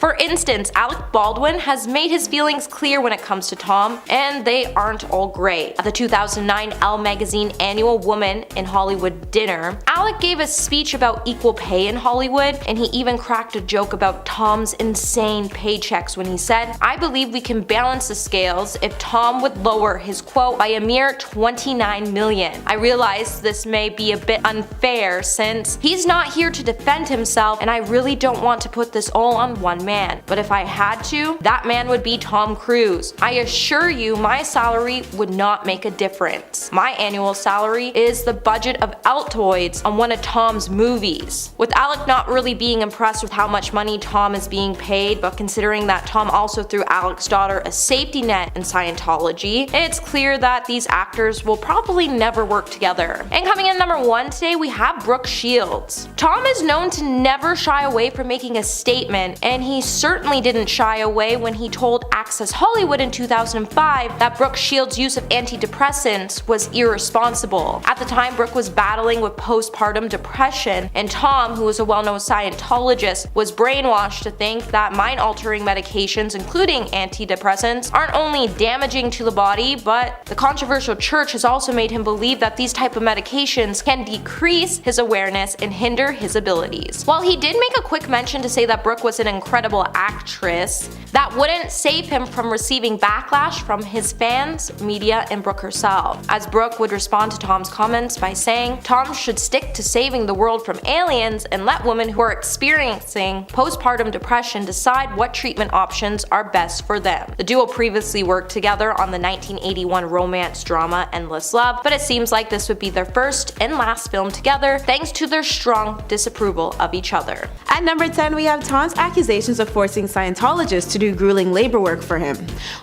Alec Baldwin has made his feelings clear when it comes to Tom, and they aren't all great. At the 2009 Elle magazine annual Woman in Hollywood dinner, Alec gave a speech about equal pay in Hollywood, and he even cracked a joke about Tom's insane paychecks when he said, I believe we can balance the scales if Tom would lower his quote by a mere $29 million. I realize this may be a bit unfair since he's not here to defend himself, and I really don't want to put this all on one man. But if I had to, that man would be Tom Cruise. I assure you my salary would not make a difference. My annual salary is the budget of Altoids on one of Tom's movies. With Alec not really being impressed with how much money Tom is being paid, but considering that Tom also threw Alec's daughter a safety net in Scientology, it's clear that these actors will probably never work together. And coming in number 1 today, we have Brooke Shields. Tom is known to never shy away from making a statement, and he certainly didn't shy away when he told Access Hollywood in 2005 that Brooke Shields' use of antidepressants was irresponsible. At the time, Brooke was battling with postpartum depression, and Tom, who was a well-known Scientologist, was brainwashed to think that mind-altering medications, including antidepressants, aren't only damaging to the body, but the controversial church has also made him believe that these type of medications can decrease his awareness and hinder his abilities. While he did make a quick mention to say that Brooke was an incredible actress, that wouldn't save him from receiving backlash from his fans, media, and Brooke herself, as Brooke would respond to Tom's comments by saying, Tom should stick to saving the world from aliens and let women who are experiencing postpartum depression decide what treatment options are best for them. The duo previously worked together on the 1981 romance drama Endless Love, but it seems like this would be their first and last film together thanks to their strong disapproval of each other. At number 10, we have Tom's accusations of forcing Scientologists to do grueling labor work for him.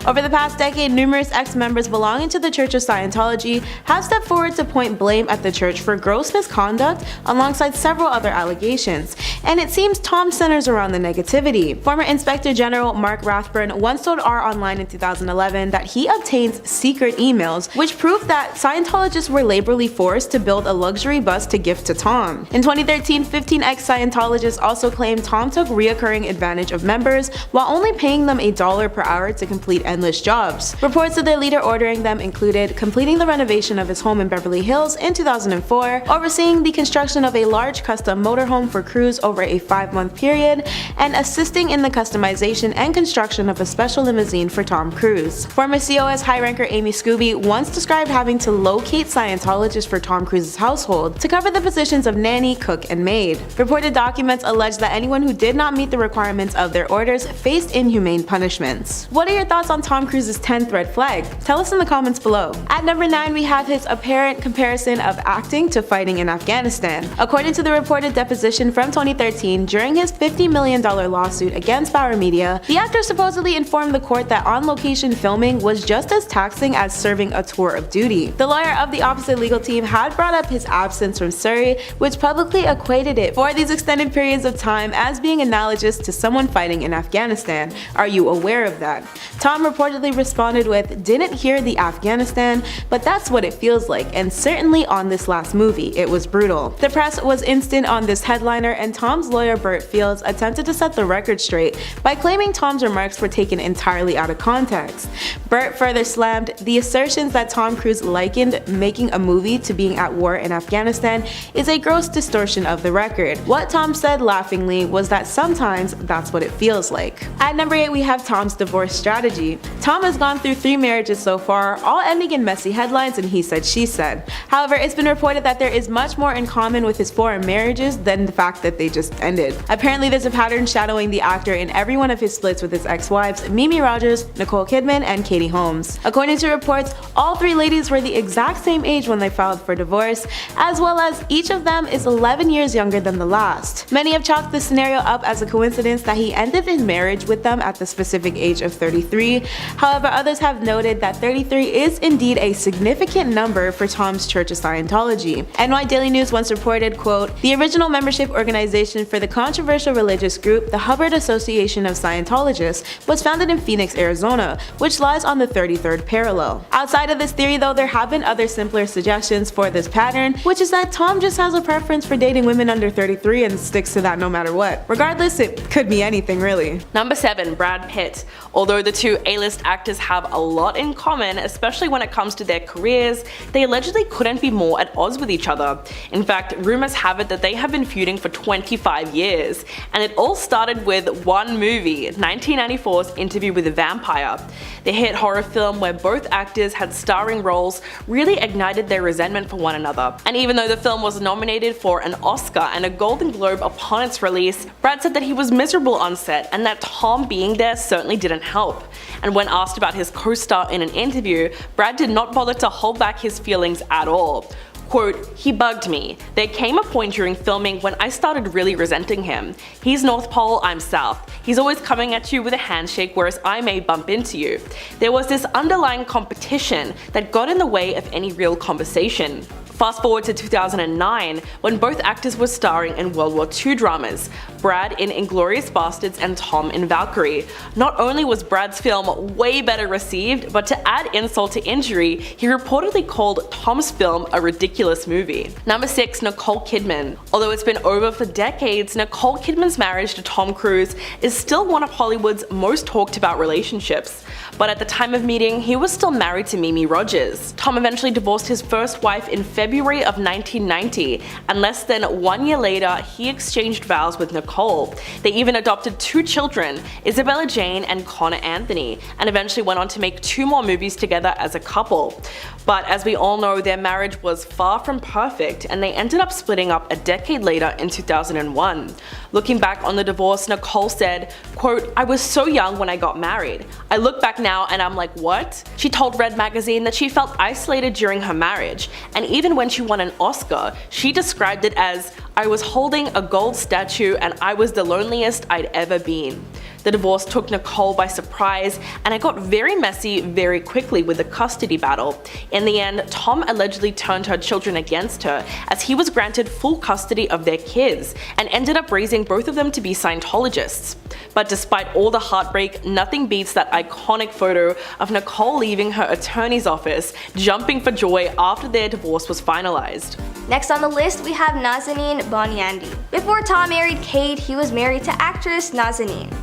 Over the past decade, numerous ex-members belonging to the Church of Scientology have stepped forward to point blame at the church for gross misconduct alongside several other allegations, and it seems Tom centers around the negativity. Former Inspector General Mark Rathburn once told R Online in 2011 that he obtains secret emails which prove proof that Scientologists were laboriously forced to build a luxury bus to gift to Tom. In 2013, 15 ex-Scientologists also claimed Tom took reoccurring advantage of members while only paying them $1 per hour to complete endless jobs. Reports of their leader ordering them included completing the renovation of his home in Beverly Hills in 2004, overseeing the construction of a large custom motorhome for Cruise over a 5-month period, and assisting in the customization and construction of a special limousine for Tom Cruise. Former COS high ranker Amy Scooby once described having to locate Scientologists for Tom Cruise's household to cover the positions of nanny, cook, and maid. Reported documents allege that anyone who did not meet the requirements of their orders faced inhumane punishments. What are your thoughts on Tom Cruise's 10th red flag? Tell us in the comments below. At number 9, we have his apparent comparison of acting to fighting in Afghanistan. According to the reported deposition from 2013, during his $50 million lawsuit against Bauer Media, the actor supposedly informed the court that on-location filming was just as taxing as serving a tour of duty. The lawyer of the opposite legal team had brought up his absence from Surrey, which publicly equated it for these extended periods of time as being analogous to someone fighting in Afghanistan. Are you aware of that? Tom reportedly responded with, "Didn't hear the Afghanistan, but that's what it feels like, and certainly on this last movie, it was brutal." The press was instant on this headliner, and Tom's lawyer Burt Fields attempted to set the record straight by claiming Tom's remarks were taken entirely out of context. Burt further slammed the assertions that Tom Cruise likened making a movie to being at war in Afghanistan is a gross distortion of the record. What Tom said laughingly was that sometimes that's what it feels like. At number 8, we have Tom's divorce strategy. Tom has gone through 3 marriages so far, all ending in messy headlines and he said she said. However, it's been reported that there is much more in common with his 4 marriages than the fact that they just ended. Apparently there's a pattern shadowing the actor in every one of his splits with his ex-wives, Mimi Rogers, Nicole Kidman, and Katie Holmes. According to reports, all 3 ladies were the exact same age when they filed for divorce, as well as each of them is 11 years younger than the last. Many have chalked this scenario up as a coincidence that he ended his marriage with them at the specific age of 33. However, others have noted that 33 is indeed a significant number for Tom's Church of Scientology. NY Daily News once reported, quote, "The original membership organization for the controversial religious group, the Hubbard Association of Scientologists, was founded in Phoenix, Arizona, which lies on the 33rd parallel." Outside of this theory though, there have been other simpler suggestions for this pattern, which is that Tom just has a preference for dating women under 33 and sticks to that no matter what. Regardless, it could be anything really. Number 7, Brad Pitt. Although the two A-list actors have a lot in common, especially when it comes to their careers, they allegedly couldn't be more at odds with each other. In fact, rumors have it that they have been feuding for 25 years, and it all started with one movie, 1994's Interview with a Vampire. The hit horror film where both actors had starring roles really ignited their resentment for one another. And even though the film was nominated for an Oscar and a Golden Globe upon its release, Brad said that he was miserable on set and that Tom being there certainly didn't help. And when asked about his co-star in an interview, Brad did not bother to hold back his feelings at all. Quote, "He bugged me. There came a point during filming when I started really resenting him. He's North Pole, I'm South. He's always coming at you with a handshake whereas I may bump into you. There was this underlying competition that got in the way of any real conversation." Fast forward to 2009, when both actors were starring in World War II dramas, Brad in Inglourious Basterds and Tom in Valkyrie. Not only was Brad's film way better received, but to add insult to injury, he reportedly called Tom's film a ridiculous movie. Number 6, Nicole Kidman. Although it's been over for decades, Nicole Kidman's marriage to Tom Cruise is still one of Hollywood's most talked about relationships. But at the time of meeting, he was still married to Mimi Rogers. Tom eventually divorced his first wife in February of 1990, and less than 1 year later, he exchanged vows with Nicole. They even adopted 2 children, Isabella Jane and Connor Anthony, and eventually went on to make 2 more movies together as a couple. But as we all know, their marriage was far from perfect, and they ended up splitting up a decade later in 2001. Looking back on the divorce, Nicole said, quote, "I was so young when I got married. I look back now and I'm like, what?" She told Red Magazine that she felt isolated during her marriage, and even when she won an Oscar, she described it as, "I was holding a gold statue and I was the loneliest I'd ever been." The divorce took Nicole by surprise, and it got very messy very quickly with the custody battle. In the end, Tom allegedly turned her children against her, as he was granted full custody of their kids, and ended up raising both of them to be Scientologists. But despite all the heartbreak, nothing beats that iconic photo of Nicole leaving her attorney's office, jumping for joy after their divorce was finalized. Next on the list, we have Nazanin Boniandi. Before Tom married Kate, he was married to actress Nazanin.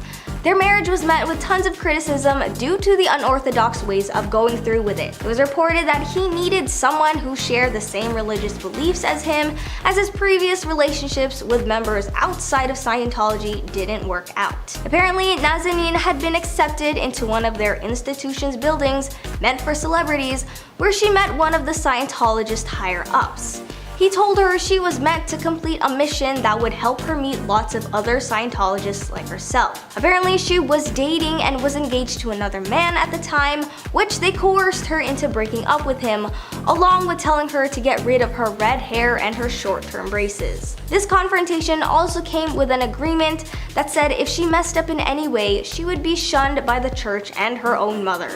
Their marriage was met with tons of criticism due to the unorthodox ways of going through with it. It was reported that he needed someone who shared the same religious beliefs as him, as his previous relationships with members outside of Scientology didn't work out. Apparently, Nazanin had been accepted into one of their institution's buildings meant for celebrities, where she met one of the Scientologist higher-ups. He told her she was meant to complete a mission that would help her meet lots of other Scientologists like herself. Apparently, she was dating and was engaged to another man at the time, which they coerced her into breaking up with him, along with telling her to get rid of her red hair and her short-term braces. This confrontation also came with an agreement that said if she messed up in any way, she would be shunned by the church and her own mother.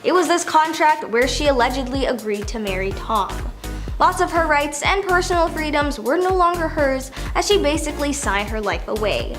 It was this contract where she allegedly agreed to marry Tom. Lots of her rights and personal freedoms were no longer hers, as she basically signed her life away.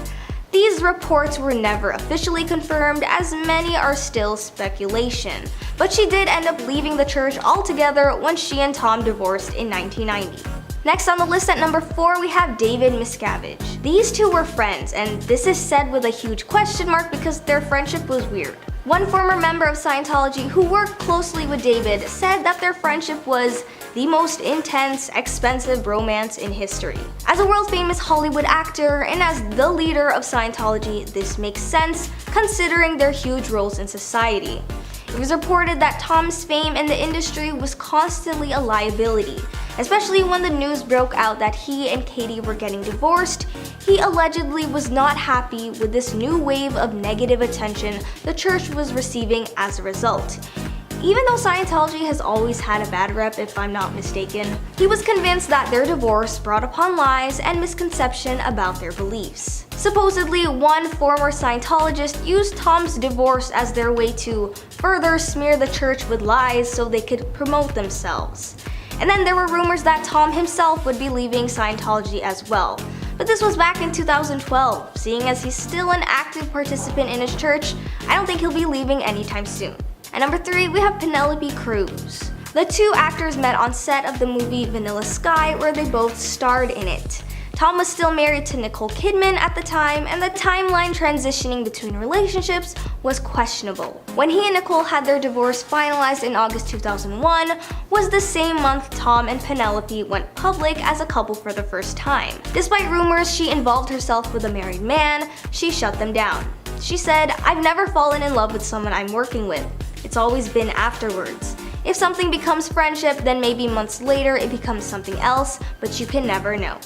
These reports were never officially confirmed, as many are still speculation, but she did end up leaving the church altogether when she and Tom divorced in 1990. Next on the list at number 4, we have David Miscavige. These two were friends, and this is said with a huge question mark because their friendship was weird. One former member of Scientology who worked closely with David said that their friendship was the most intense, expensive romance in history. As a world-famous Hollywood actor and as the leader of Scientology, this makes sense considering their huge roles in society. It was reported that Tom's fame in the industry was constantly a liability, especially when the news broke out that he and Katie were getting divorced. He allegedly was not happy with this new wave of negative attention the church was receiving as a result. Even though Scientology has always had a bad rep, if I'm not mistaken, he was convinced that their divorce brought upon lies and misconception about their beliefs. Supposedly, one former Scientologist used Tom's divorce as their way to further smear the church with lies so they could promote themselves. And then there were rumors that Tom himself would be leaving Scientology as well. But this was back in 2012. Seeing as he's still an active participant in his church, I don't think he'll be leaving anytime soon. At number 3, we have Penelope Cruz. The two actors met on set of the movie Vanilla Sky, where they both starred in it. Tom was still married to Nicole Kidman at the time, and the timeline transitioning between relationships was questionable. When he and Nicole had their divorce finalized in August 2001, was the same month Tom and Penelope went public as a couple for the first time. Despite rumors she involved herself with a married man, she shut them down. She said, "I've never fallen in love with someone I'm working with. It's always been afterwards. If something becomes friendship, then maybe months later it becomes something else, but you can never know."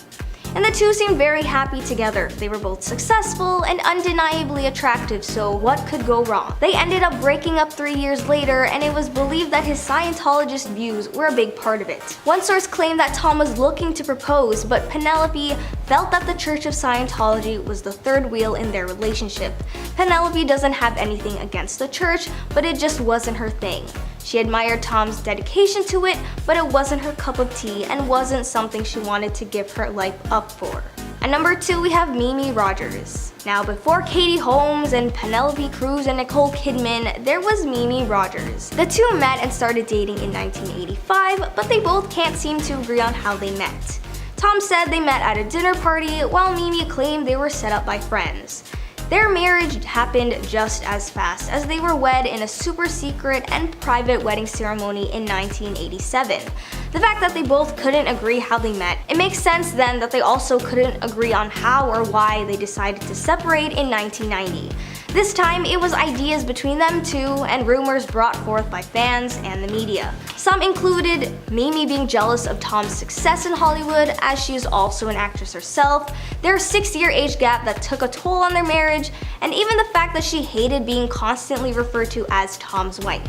And the two seemed very happy together. They were both successful and undeniably attractive, so what could go wrong? They ended up breaking up 3 years later, and it was believed that his Scientologist views were a big part of it. One source claimed that Tom was looking to propose, but Penelope felt that the Church of Scientology was the third wheel in their relationship. Penelope doesn't have anything against the church, but it just wasn't her thing. She admired Tom's dedication to it, but it wasn't her cup of tea and wasn't something she wanted to give her life up for. At number 2, we have Mimi Rogers. Now, before Katie Holmes and Penelope Cruz and Nicole Kidman, there was Mimi Rogers. The two met and started dating in 1985, but they both can't seem to agree on how they met. Tom said they met at a dinner party, while Mimi claimed they were set up by friends. Their marriage happened just as fast, as they were wed in a super secret and private wedding ceremony in 1987. The fact that they both couldn't agree how they met, it makes sense then that they also couldn't agree on how or why they decided to separate in 1990. This time, it was ideas between them two and rumors brought forth by fans and the media. Some included Mimi being jealous of Tom's success in Hollywood, as she is also an actress herself, their 6-year age gap that took a toll on their marriage, and even the fact that she hated being constantly referred to as Tom's wife.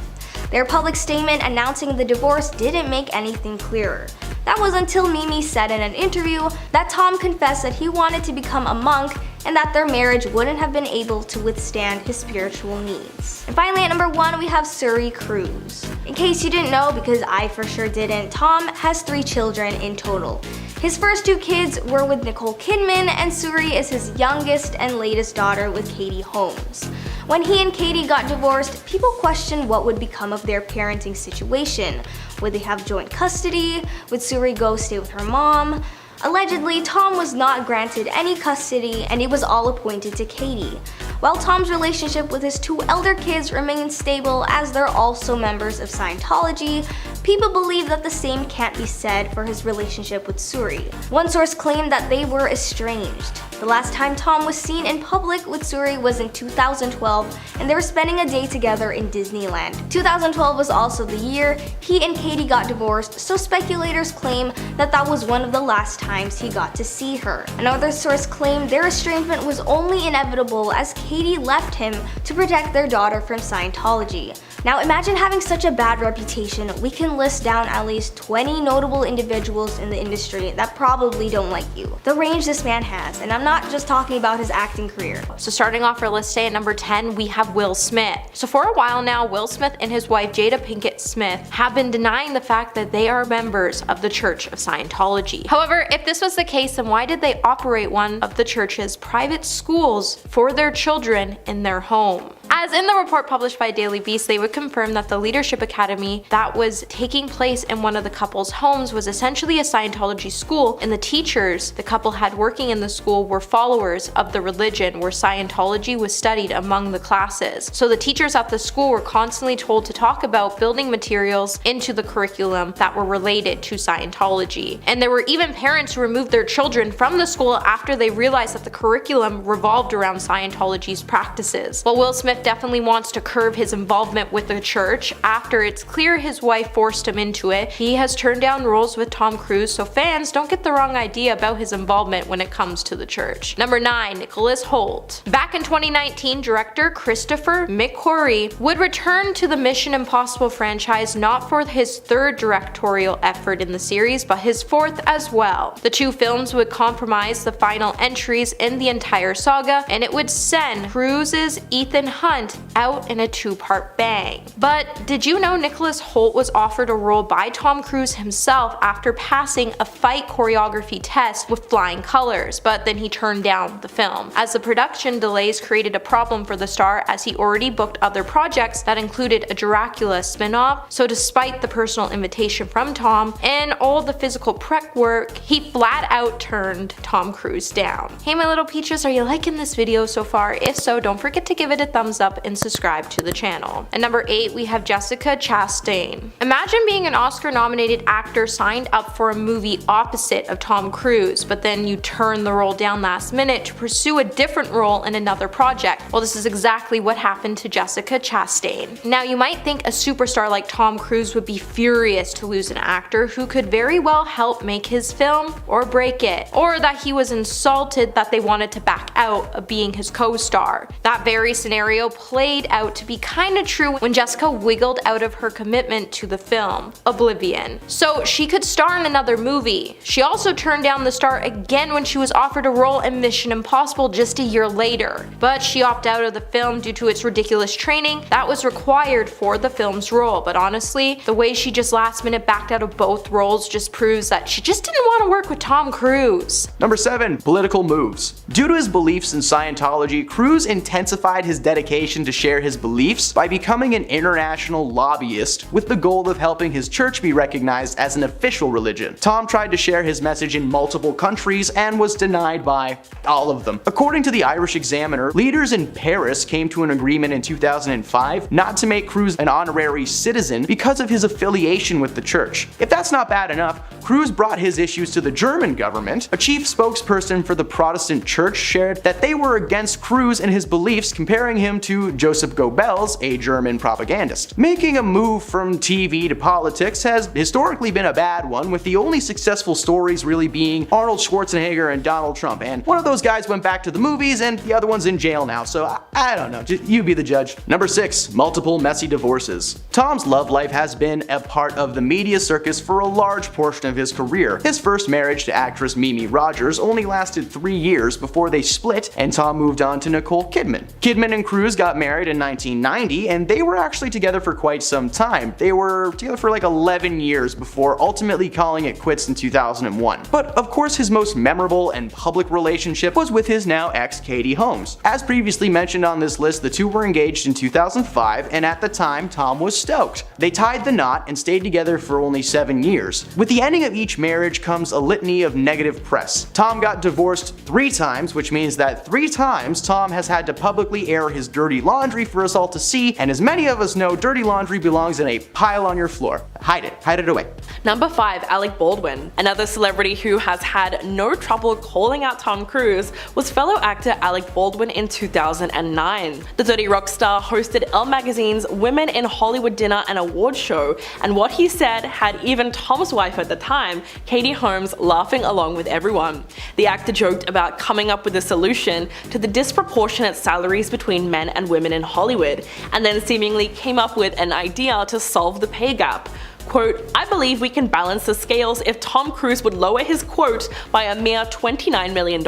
Their public statement announcing the divorce didn't make anything clearer. That was until Mimi said in an interview that Tom confessed that he wanted to become a monk and that their marriage wouldn't have been able to withstand his spiritual needs. And finally, at number 1, we have Suri Cruise. In case you didn't know, because I for sure didn't, Tom has 3 children in total. His first 2 kids were with Nicole Kidman, and Suri is his youngest and latest daughter with Katie Holmes. When he and Katie got divorced, people questioned what would become of their parenting situation. Would they have joint custody? Would Suri go stay with her mom? Allegedly, Tom was not granted any custody, and it was all appointed to Katie. While Tom's relationship with his 2 elder kids remains stable as they're also members of Scientology, people believe that the same can't be said for his relationship with Suri. One source claimed that they were estranged. The last time Tom was seen in public with Suri was in 2012, and they were spending a day together in Disneyland. 2012 was also the year he and Katie got divorced, so speculators claim that that was one of the last times he got to see her. Another source claimed their estrangement was only inevitable as Katie left him to protect their daughter from Scientology. Now imagine having such a bad reputation. We can list down at least 20 notable individuals in the industry that probably don't like you. The range this man has, and I'm not just talking about his acting career. So starting off our list today at number 10, we have Will Smith. So for a while now, Will Smith and his wife Jada Pinkett Smith have been denying the fact that they are members of the Church of Scientology. However, if this was the case, then why did they operate one of the church's private schools for their children in their home? As in the report published by Daily Beast, they would confirm that the Leadership Academy that was taking place in one of the couple's homes was essentially a Scientology school, and the teachers the couple had working in the school were followers of the religion where Scientology was studied among the classes. So the teachers at the school were constantly told to talk about building materials into the curriculum that were related to Scientology. And there were even parents who removed their children from the school after they realized that the curriculum revolved around Scientology's practices. While Will Smith definitely wants to curb his involvement with the church after it's clear his wife forced him into it, he has turned down roles with Tom Cruise, so fans don't get the wrong idea about his involvement when it comes to the church. Number 9, Nicholas Hoult. Back in 2019, director Christopher McQuarrie would return to the Mission Impossible franchise not for his 3rd directorial effort in the series, but his 4th as well. The 2 films would comprise the final entries in the entire saga, and it would send Cruise's Ethan Hunt out in a 2-part bang. But did you know Nicholas Hoult was offered a role by Tom Cruise himself after passing a fight choreography test with flying colors, but then he turned down the film, as the production delays created a problem for the star as he already booked other projects that included a Dracula spin-off. So despite the personal invitation from Tom and all the physical prep work, he flat out turned Tom Cruise down. Hey my little peaches, are you liking this video so far? If so, don't forget to give it a thumbs up and subscribe to the channel. At number 8, we have Jessica Chastain. Imagine being an Oscar-nominated actor signed up for a movie opposite of Tom Cruise, but then you turn the role down last minute to pursue a different role in another project. Well, this is exactly what happened to Jessica Chastain. Now, you might think a superstar like Tom Cruise would be furious to lose an actor who could very well help make his film or break it, or that he was insulted that they wanted to back out of being his co-star. That very scenario played out to be kinda true when Jessica wiggled out of her commitment to the film, Oblivion, so she could star in another movie. She also turned down the star again when she was offered a role in Mission Impossible just a year later, but she opted out of the film due to its ridiculous training that was required for the film's role. But honestly, the way she just last minute backed out of both roles just proves that she just didn't want to work with Tom Cruise. Number 7, political moves. Due to his beliefs in Scientology, Cruise intensified his dedication to share his beliefs by becoming an international lobbyist with the goal of helping his church be recognized as an official religion. Tom tried to share his message in multiple countries and was denied by all of them. According to the Irish Examiner, leaders in Paris came to an agreement in 2005 not to make Cruise an honorary citizen because of his affiliation with the church. If that's not bad enough, Cruise brought his issues to the German government. A chief spokesperson for the Protestant church shared that they were against Cruise and his beliefs, comparing him to Joseph Goebbels, a German propagandist. Making a move from TV to politics has historically been a bad one, with the only successful stories really being Arnold Schwarzenegger and Donald Trump, and one of those guys went back to the movies and the other one's in jail now, so I don't know, you be the judge. Number 6, multiple messy divorces. Tom's love life has been a part of the media circus for a large portion of his career. His first marriage to actress Mimi Rogers only lasted 3 years before they split and Tom moved on to Nicole Kidman. Kidman and Cruise got married in 1990 and they were actually together for quite some time. They were together for like 11 years before ultimately calling it quits in 2001. But of course his most memorable and public relationship was with his now ex Katie Holmes. As previously mentioned on this list, the two were engaged in 2005 and at the time Tom was stoked. They tied the knot and stayed together for only 7 years. With the ending of each marriage comes a litany of negative press. Tom got divorced 3 times, which means that 3 times Tom has had to publicly air his dirty laundry for us all to see, and as many of us know, dirty laundry belongs in a pile on your floor. Hide it away. Number 5, Alec Baldwin. Another celebrity who has had no trouble calling out Tom Cruise was fellow actor Alec Baldwin in 2009. The Dirty Rock star hosted Elle Magazine's Women in Hollywood dinner and award show, and what he said had even Tom's wife at the time, Katie Holmes, laughing along with everyone. The actor joked about coming up with a solution to the disproportionate salaries between men and women in Hollywood, and then seemingly came up with an idea to solve the pay gap. Quote, I believe we can balance the scales if Tom Cruise would lower his quote by a mere $29 million.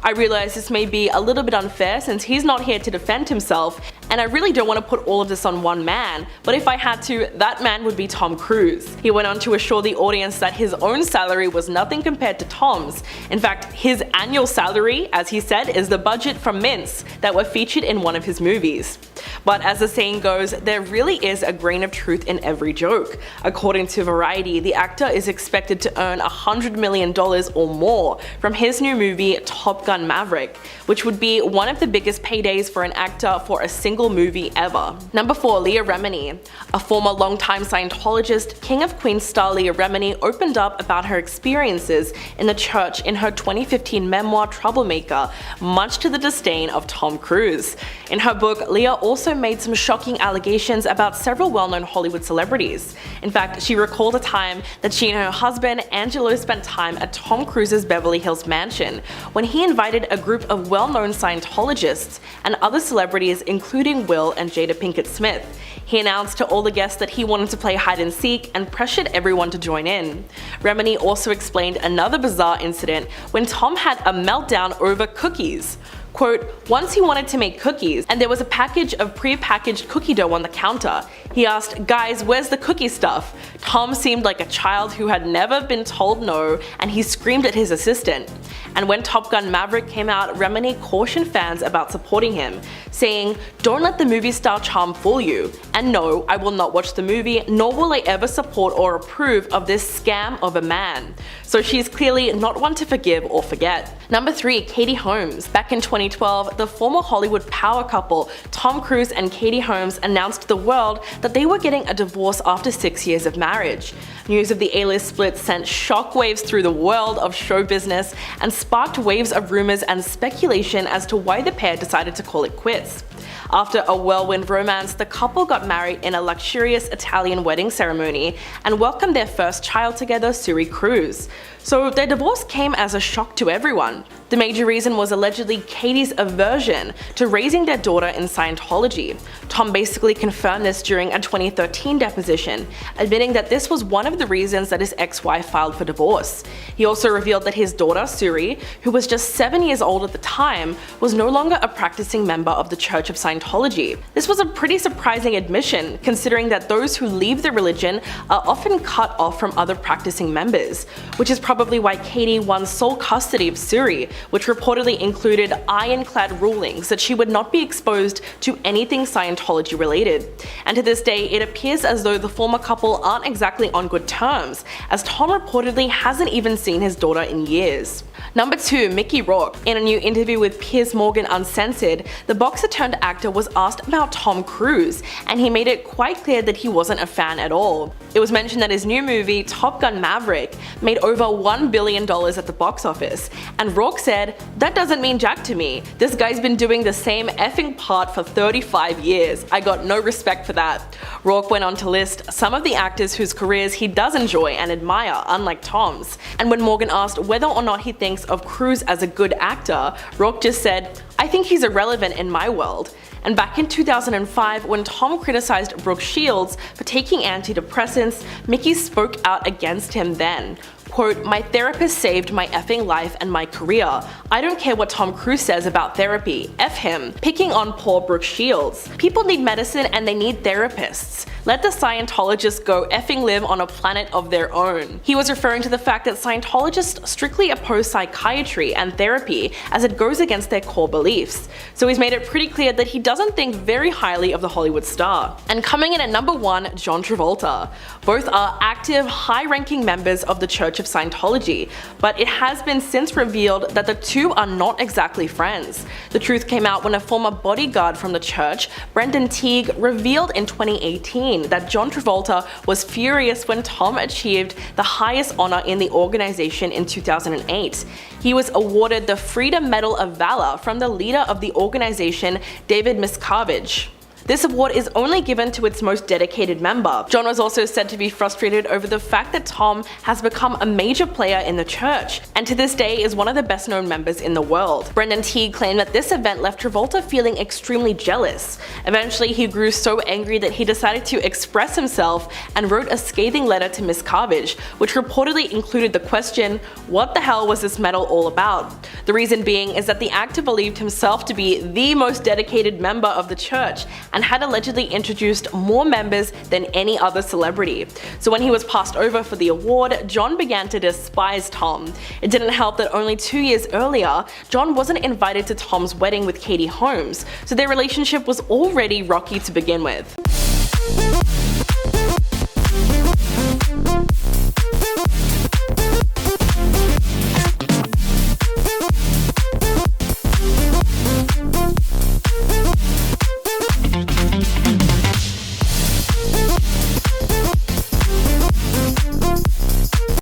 I realize this may be a little bit unfair since he's not here to defend himself, and I really don't want to put all of this on one man, but if I had to, that man would be Tom Cruise. He went on to assure the audience that his own salary was nothing compared to Tom's. In fact, his annual salary, as he said, is the budget from mints that were featured in one of his movies. But as the saying goes, there really is a grain of truth in every joke. According to Variety, the actor is expected to earn $100 million or more from his new movie Top Gun Maverick, which would be one of the biggest paydays for an actor for a single movie ever. Number 4, Leah Remini. A former longtime Scientologist, King of Queens star Leah Remini opened up about her experiences in the church in her 2015 memoir Troublemaker, much to the disdain of Tom Cruise. In her book, Leah also made some shocking allegations about several well-known Hollywood celebrities. In fact, she recalled a time that she and her husband, Angelo, spent time at Tom Cruise's Beverly Hills mansion when he invited a group of well-known Scientologists and other celebrities including Will and Jada Pinkett Smith. He announced to all the guests that he wanted to play hide and seek and pressured everyone to join in. Remini also explained another bizarre incident when Tom had a meltdown over cookies. Quote, once he wanted to make cookies and there was a package of pre-packaged cookie dough on the counter. He asked, guys, where's the cookie stuff? Tom seemed like a child who had never been told no, and he screamed at his assistant. And when Top Gun Maverick came out, Remini cautioned fans about supporting him, saying, don't let the movie star charm fool you. And no, I will not watch the movie, nor will I ever support or approve of this scam of a man. So she's clearly not one to forgive or forget. Number 3, Katie Holmes. Back in 2012, the former Hollywood power couple, Tom Cruise and Katie Holmes, announced to the world that they were getting a divorce after 6 years of marriage. News of the A-list split sent shockwaves through the world of show business and sparked waves of rumors and speculation as to why the pair decided to call it quits. After a whirlwind romance, the couple got married in a luxurious Italian wedding ceremony and welcomed their first child together, Suri Cruz. So their divorce came as a shock to everyone. The major reason was allegedly Katie's aversion to raising their daughter in Scientology. Tom basically confirmed this during a 2013 deposition, admitting that this was one of the reasons that his ex-wife filed for divorce. He also revealed that his daughter, Suri, who was just 7 years old at the time, was no longer a practicing member of the Church of Scientology. This was a pretty surprising admission, considering that those who leave the religion are often cut off from other practicing members, which is probably why Katie won sole custody of Suri, which reportedly included ironclad rulings that she would not be exposed to anything Scientology related. And to this day, it appears as though the former couple aren't exactly on good terms, as Tom reportedly hasn't even seen his daughter in years. Number 2, Mickey Rourke. In a new interview with Piers Morgan Uncensored, the boxer turned actor was asked about Tom Cruise, and he made it quite clear that he wasn't a fan at all. It was mentioned that his new movie, Top Gun Maverick, made over $1 billion at the box office, and Rourke said, that doesn't mean jack to me. This guy's been doing the same effing part for 35 years. I got no respect for that. Rourke went on to list some of the actors whose careers he does enjoy and admire, unlike Tom's. And when Morgan asked whether or not he thinks thinks of Cruise as a good actor, Rourke just said, "I think he's irrelevant in my world." And back in 2005, when Tom criticized Brooke Shields for taking antidepressants, Mickey spoke out against him then. Quote, "My therapist saved my effing life and my career. I don't care what Tom Cruise says about therapy. F him." Picking on poor Brooke Shields. People need medicine and they need therapists. Let the Scientologists go effing live on a planet of their own. He was referring to the fact that Scientologists strictly oppose psychiatry and therapy as it goes against their core beliefs. So he's made it pretty clear that he doesn't think very highly of the Hollywood star. And coming in at number 1, John Travolta. Both are active, high-ranking members of the Church of Scientology, but it has been since revealed that the two are not exactly friends. The truth came out when a former bodyguard from the church, Brendan Teague, revealed in 2018 that John Travolta was furious when Tom achieved the highest honor in the organization in 2008. He was awarded the Freedom Medal of Valor from the leader of the organization, David Miscavige. This award is only given to its most dedicated member. John was also said to be frustrated over the fact that Tom has become a major player in the church, and to this day is one of the best known members in the world. Brendan Teague claimed that this event left Travolta feeling extremely jealous. Eventually he grew so angry that he decided to express himself and wrote a scathing letter to Miscavige, which reportedly included the question, "What the hell was this medal all about?" The reason being is that the actor believed himself to be the most dedicated member of the church, and had allegedly introduced more members than any other celebrity. So when he was passed over for the award, John began to despise Tom. It didn't help that only 2 years earlier, John wasn't invited to Tom's wedding with Katie Holmes, so their relationship was already rocky to begin with.